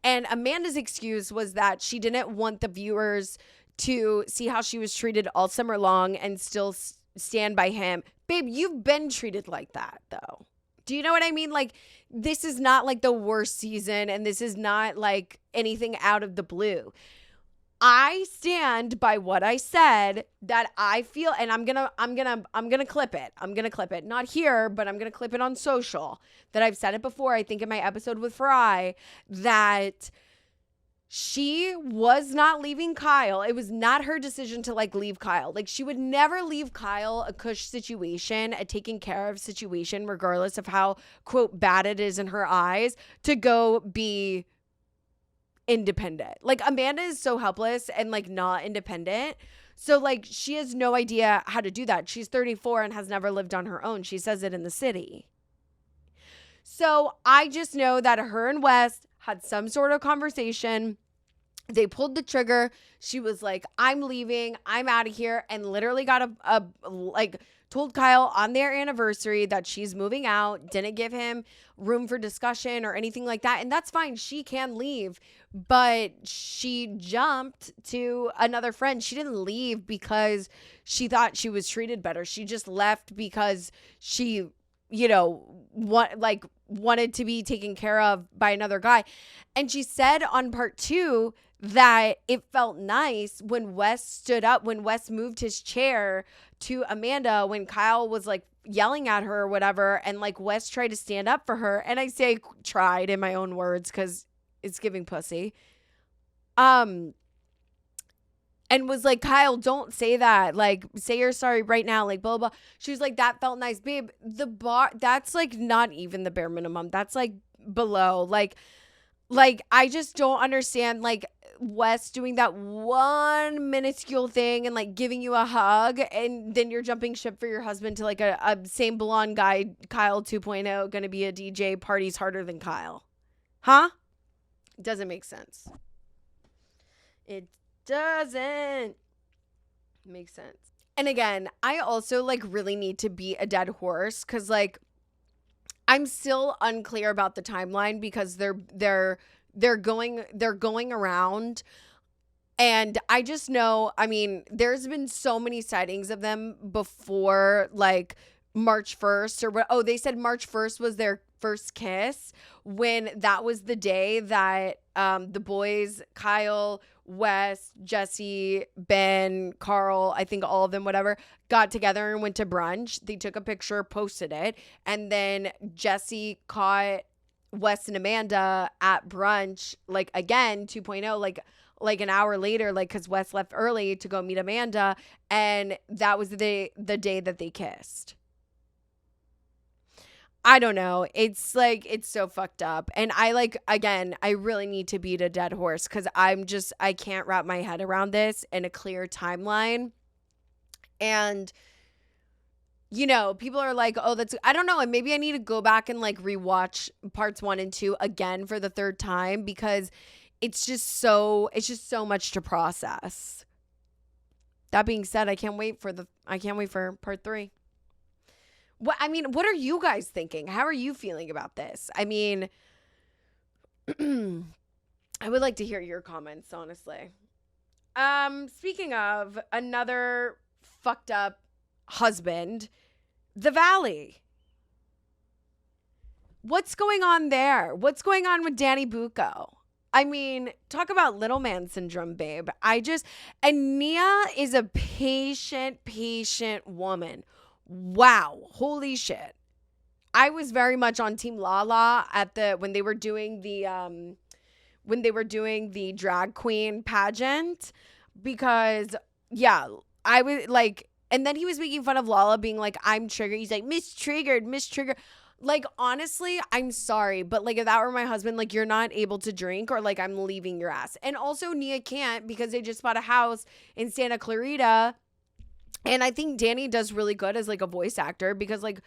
And Amanda's excuse was that she didn't want the viewers to see how she was treated all summer long and still stand by him. Babe, you've been treated like that, though. Do you know what I mean? Like, this is not like the worst season, and this is not like anything out of the blue. I stand by what I said, that I feel, and I'm gonna clip it. I'm gonna clip it. Not here, but I'm gonna clip it on social. That I've said it before, I think in my episode with Farai, that she was not leaving Kyle. It was not her decision to like leave Kyle. Like, she would never leave Kyle a cush situation, a taken care of situation, regardless of how, quote, bad it is in her eyes, to go be independent. Like, Amanda is so helpless and like not independent. So like, she has no idea how to do that. She's 34 and has never lived on her own. She says it in The City. So I just know that her and Wes had some sort of conversation. They pulled the trigger. She was like, I'm leaving. I'm out of here. And literally got told Kyle on their anniversary that she's moving out, didn't give him room for discussion or anything like that. And that's fine. She can leave. But she jumped to another friend. She didn't leave because she thought she was treated better. She just left because she, wanted to be taken care of by another guy. And she said on part 2 that it felt nice when Wes stood up, when Wes moved his chair to Amanda, when Kyle was like yelling at her or whatever, and like Wes tried to stand up for her. And I say tried in my own words because it's giving pussy. And was like, Kyle, don't say that. Like, say you're sorry right now. Like, blah, blah. She was like, that felt nice. Babe, the bar, that's like not even the bare minimum. That's like below. Like, I just don't understand, like, Wes doing that one minuscule thing and like giving you a hug, and then you're jumping ship for your husband to like a same blonde guy, Kyle 2.0, gonna be a DJ, parties harder than Kyle. Huh? Doesn't make sense. It doesn't make sense. And again, I also like really need to beat a dead horse because like I'm still unclear about the timeline because they're going around, and I just know, I mean, there's been so many sightings of them before like March 1st or what. Oh, they said March 1st was their first kiss, when that was the day that the boys, Kyle, Wes, Jesse, Ben, Carl, I think all of them, whatever, got together and went to brunch. They took a picture, posted it, and then Jesse caught Wes and Amanda at brunch, like again 2.0, like an hour later, like because Wes left early to go meet Amanda, and that was the day that they kissed. I don't know. It's like, it's so fucked up. And I like, again, I really need to beat a dead horse because I can't wrap my head around this in a clear timeline. And, you know, people are like, oh, I don't know. And maybe I need to go back and like rewatch parts 1 and 2 again for the third time because it's just so much to process. That being said, I can't wait for part 3. What are you guys thinking? How are you feeling about this? I mean, I would like to hear your comments, honestly. Speaking of another fucked up husband, the Valley. What's going on there? What's going on with Danny Booko? I mean, talk about little man syndrome, babe. And Nia is a patient woman. Wow. Holy shit. I was very much on Team Lala when they were doing the drag queen pageant, because yeah, I was like, and then he was making fun of Lala being like, I'm triggered. He's like, mistriggered. Like, honestly, I'm sorry, but like if that were my husband, like, you're not able to drink, or like I'm leaving your ass. And also Nia can't because they just bought a house in Santa Clarita. And I think Danny does really good as like a voice actor because like,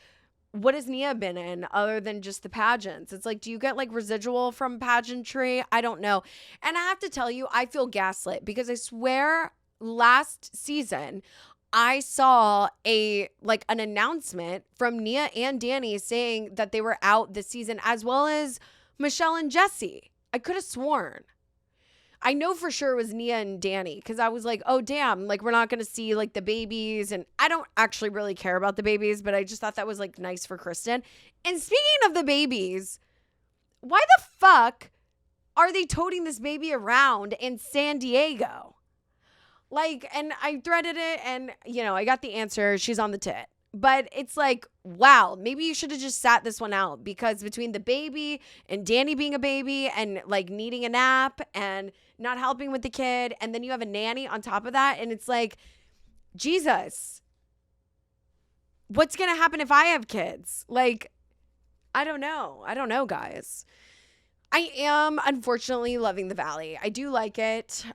what has Nia been in other than just the pageants? It's like, do you get like residual from pageantry? I don't know. And I have to tell you, I feel gaslit because I swear last season I saw an announcement from Nia and Danny saying that they were out this season, as well as Michelle and Jesse. I could have sworn. I know for sure it was Nia and Danny because I was like, oh, damn, like we're not going to see like the babies. And I don't actually really care about the babies, but I just thought that was like nice for Kristen. And speaking of the babies, why the fuck are they toting this baby around in San Diego? Like, and I threaded it and, you know, I got the answer. She's on the tit. But it's like, wow, maybe you should have just sat this one out, because between the baby and Danny being a baby and like needing a nap and not helping with the kid, and then you have a nanny on top of that, and it's like, Jesus, what's going to happen if I have kids? Like, I don't know, guys. I am unfortunately loving the Valley. I do like it.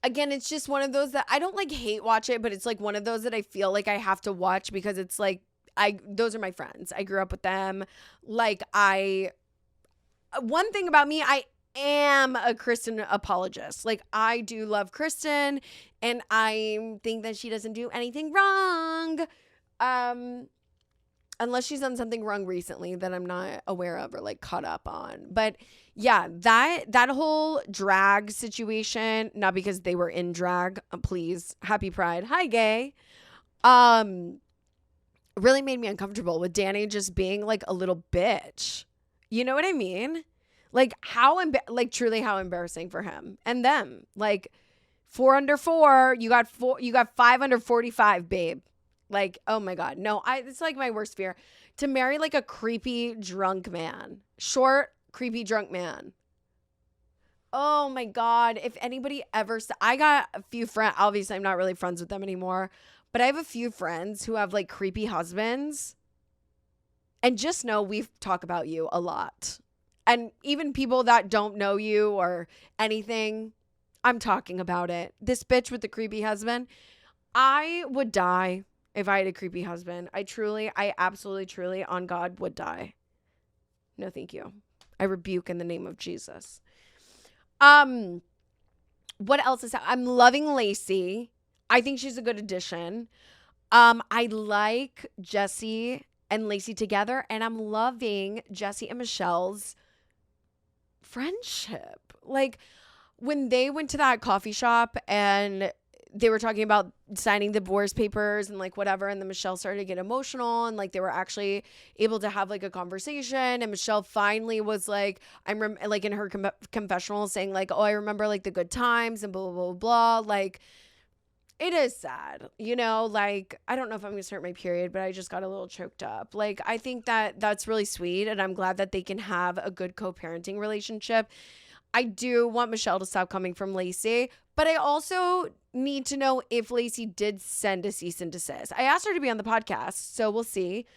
Again, it's just one of those that I don't like hate watch it, but it's like one of those that I feel like I have to watch because it's like, those are my friends. I grew up with them. Like one thing about me, I am a Kristen apologist. Like, I do love Kristen and I think that she doesn't do anything wrong. Unless she's done something wrong recently that I'm not aware of or like caught up on. But yeah, that whole drag situation, not because they were in drag, please, happy Pride, hi gay, really made me uncomfortable with Danny just being like a little bitch. You know what I mean? Like truly how embarrassing for him and them. Like 4 under 4, you got 5 under 45, babe. Like, oh my God. No, it's like my worst fear to marry like a creepy drunk man. Short, creepy drunk man. Oh my God. If anybody ever, I got a few friends, obviously I'm not really friends with them anymore, but I have a few friends who have like creepy husbands. And just know we talk about you a lot. And even people that don't know you or anything, I'm talking about it. This bitch with the creepy husband, I would die if I had a creepy husband. I absolutely, truly, on God, would die. No, thank you. I rebuke in the name of Jesus. What else is that? I'm loving Lacey. I think she's a good addition. I like Jesse and Lacey together, and I'm loving Jesse and Michelle's friendship. Like when they went to that coffee shop and they were talking about signing the divorce papers and like whatever, and then Michelle started to get emotional, and like they were actually able to have like a conversation, and Michelle finally was like, like in her confessional saying like, oh, I remember like the good times and blah, blah, blah, blah. Like, it is sad, like, I don't know if I'm going to start my period, but I just got a little choked up. Like, I think that that's really sweet, and I'm glad that they can have a good co-parenting relationship. I do want Michelle to stop coming from Lacey, but I also need to know if Lacey did send a cease and desist. I asked her to be on the podcast, so we'll see.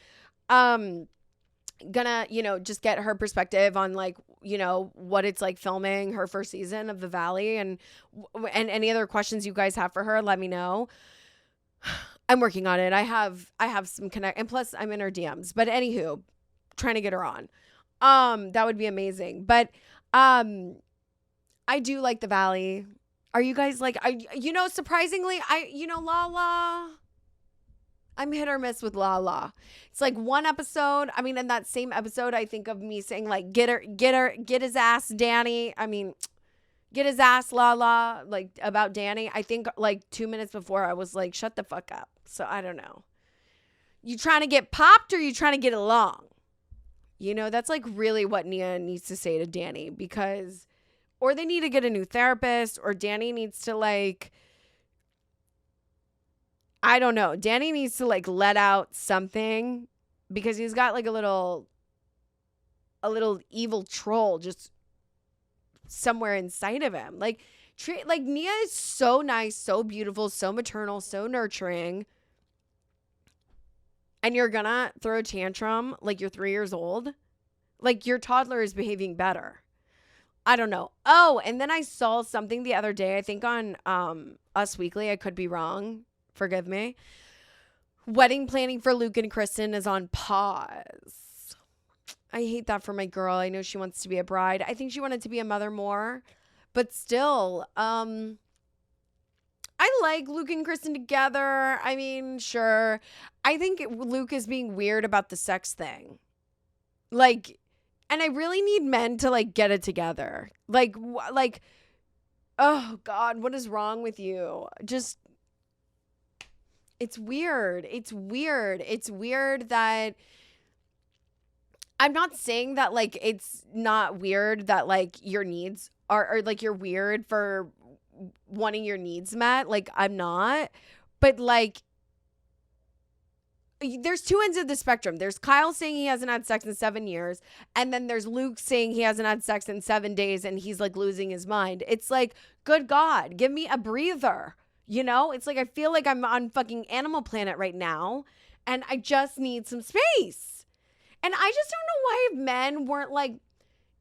Gonna, just get her perspective on like, what it's like filming her first season of The Valley, and any other questions you guys have for her, let me know. I'm working on it. I have some connect, and plus I'm in her DMs, but anywho, trying to get her on. That would be amazing. But, I do like The Valley. Are you guys like, surprisingly, Lala, I'm hit or miss with Lala. It's like one episode. I mean, in that same episode, I think of me saying like, get his ass, Danny. I mean, get his ass, Lala, like about Danny. I think like 2 minutes before I was like, shut the fuck up. So I don't know. You trying to get popped or you trying to get along? That's like really what Nia needs to say to Danny, because, or they need to get a new therapist, or Danny needs to like, I don't know. Danny needs to like let out something, because he's got like a little evil troll just somewhere inside of him. Like Nia is so nice, so beautiful, so maternal, so nurturing. And you're gonna throw a tantrum like you're 3 years old. Like your toddler is behaving better. I don't know. Oh, and then I saw something the other day, I think on Us Weekly. I could be wrong. Forgive me. Wedding planning for Luke and Kristen is on pause. I hate that for my girl. I know she wants to be a bride. I think she wanted to be a mother more. But still, I like Luke and Kristen together. I mean, sure. I think Luke is being weird about the sex thing. Like, and I really need men to like get it together. Like, oh God, what is wrong with you? Just, it's weird. It's weird. It's weird that, I'm not saying that like it's not weird that like your needs are, or like you're weird for wanting your needs met. Like, I'm not. But like, there's two ends of the spectrum. There's Kyle saying he hasn't had sex in 7 years, and then there's Luke saying he hasn't had sex in 7 days and he's like losing his mind. It's like, good God, give me a breather. It's like I feel like I'm on fucking Animal Planet right now, and I just need some space. And I just don't know why men weren't like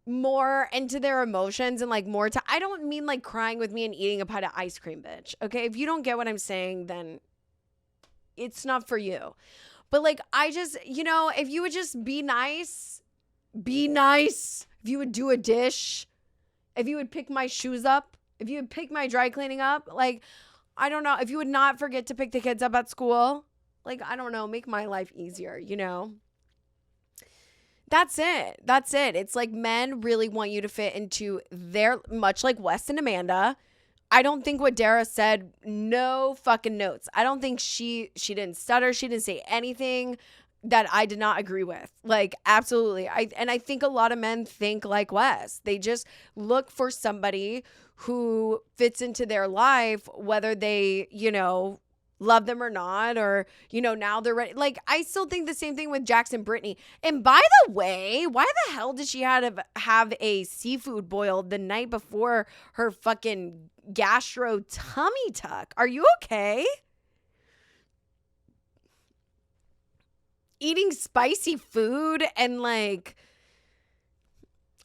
more into their emotions and like more I don't mean like crying with me and eating a pint of ice cream, bitch. Okay, if you don't get what I'm saying, then it's not for you. But like, I just, if you would just be nice, if you would do a dish, if you would pick my shoes up, if you would pick my dry cleaning up, like, I don't know, if you would not forget to pick the kids up at school, like, I don't know, make my life easier, That's it. It's like men really want you to fit into their, much like Wes and Amanda. I don't think what Dara said, no fucking notes. I don't think she didn't stutter. She didn't say anything. that I did not agree with. Like, absolutely. I think a lot of men think like Wes. They just look for somebody who fits into their life, whether they, love them or not, or, now they're ready. Like, I still think the same thing with Jackson Brittany. And by the way, why the hell did she have a seafood boil the night before her fucking gastro tummy tuck? Are you okay? Eating spicy food and like,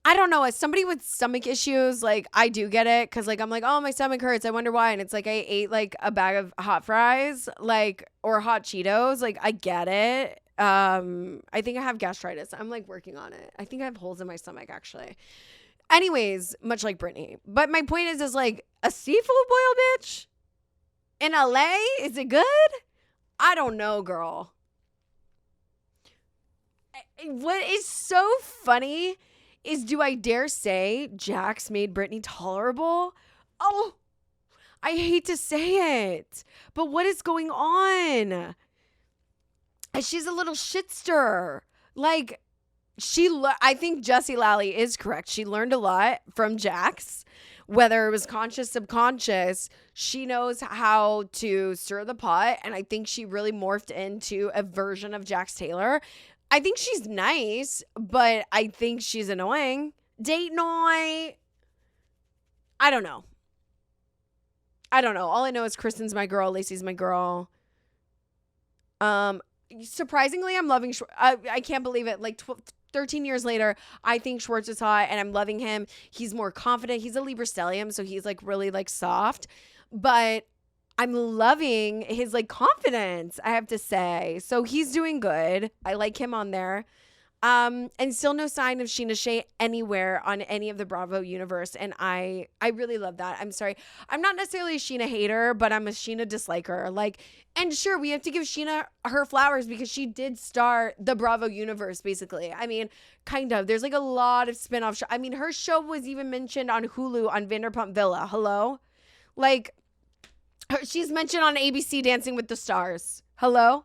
I don't know, as somebody with stomach issues, like I do get it, because like I'm like, oh, my stomach hurts, I wonder why. And it's like I ate like a bag of hot fries, like, or hot Cheetos. Like, I get it. I think I have gastritis. I'm like working on it. I think I have holes in my stomach actually. Anyways, much like Brittany. But my point is like, a seafood boil, bitch, in LA, is it good? I don't know, girl. What is so funny is, do I dare say Jax made Brittany tolerable? Oh, I hate to say it, but what is going on? She's a little shitster. Like, I think Jessie Lally is correct. She learned a lot from Jax, whether it was conscious, subconscious. She knows how to stir the pot, and I think she really morphed into a version of Jax Taylor. I think she's nice, but I think she's annoying. Date night. I don't know. All I know is Kristen's my girl. Lacey's my girl. Surprisingly, I'm loving I can't believe it. Like 13 years later, I think Schwartz is hot and I'm loving him. He's more confident. He's a Libra stellium, so he's like really like soft. But I'm loving his like confidence, I have to say. So he's doing good. I like him on there. And still no sign of Sheena Shea anywhere on any of the Bravo universe. And I really love that. I'm sorry. I'm not necessarily a Sheena hater, but I'm a Sheena disliker. Like, and sure, we have to give Sheena her flowers because she did start the Bravo universe, basically. I mean, kind of. There's like a lot of spinoff shows. I mean, her show was even mentioned on Hulu on Vanderpump Villa. Hello? Like, she's mentioned on ABC Dancing with the Stars. Hello?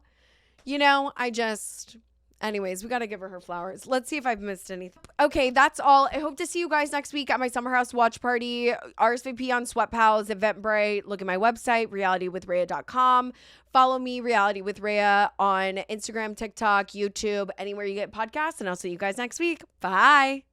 Anyways, we got to give her flowers. Let's see if I've missed anything. Okay, that's all. I hope to see you guys next week at my Summer House watch party. RSVP on Sweat Pals, Eventbrite. Look at my website, realitywithrhea.com. Follow me, Reality with Rhea, on Instagram, TikTok, YouTube, anywhere you get podcasts. And I'll see you guys next week. Bye.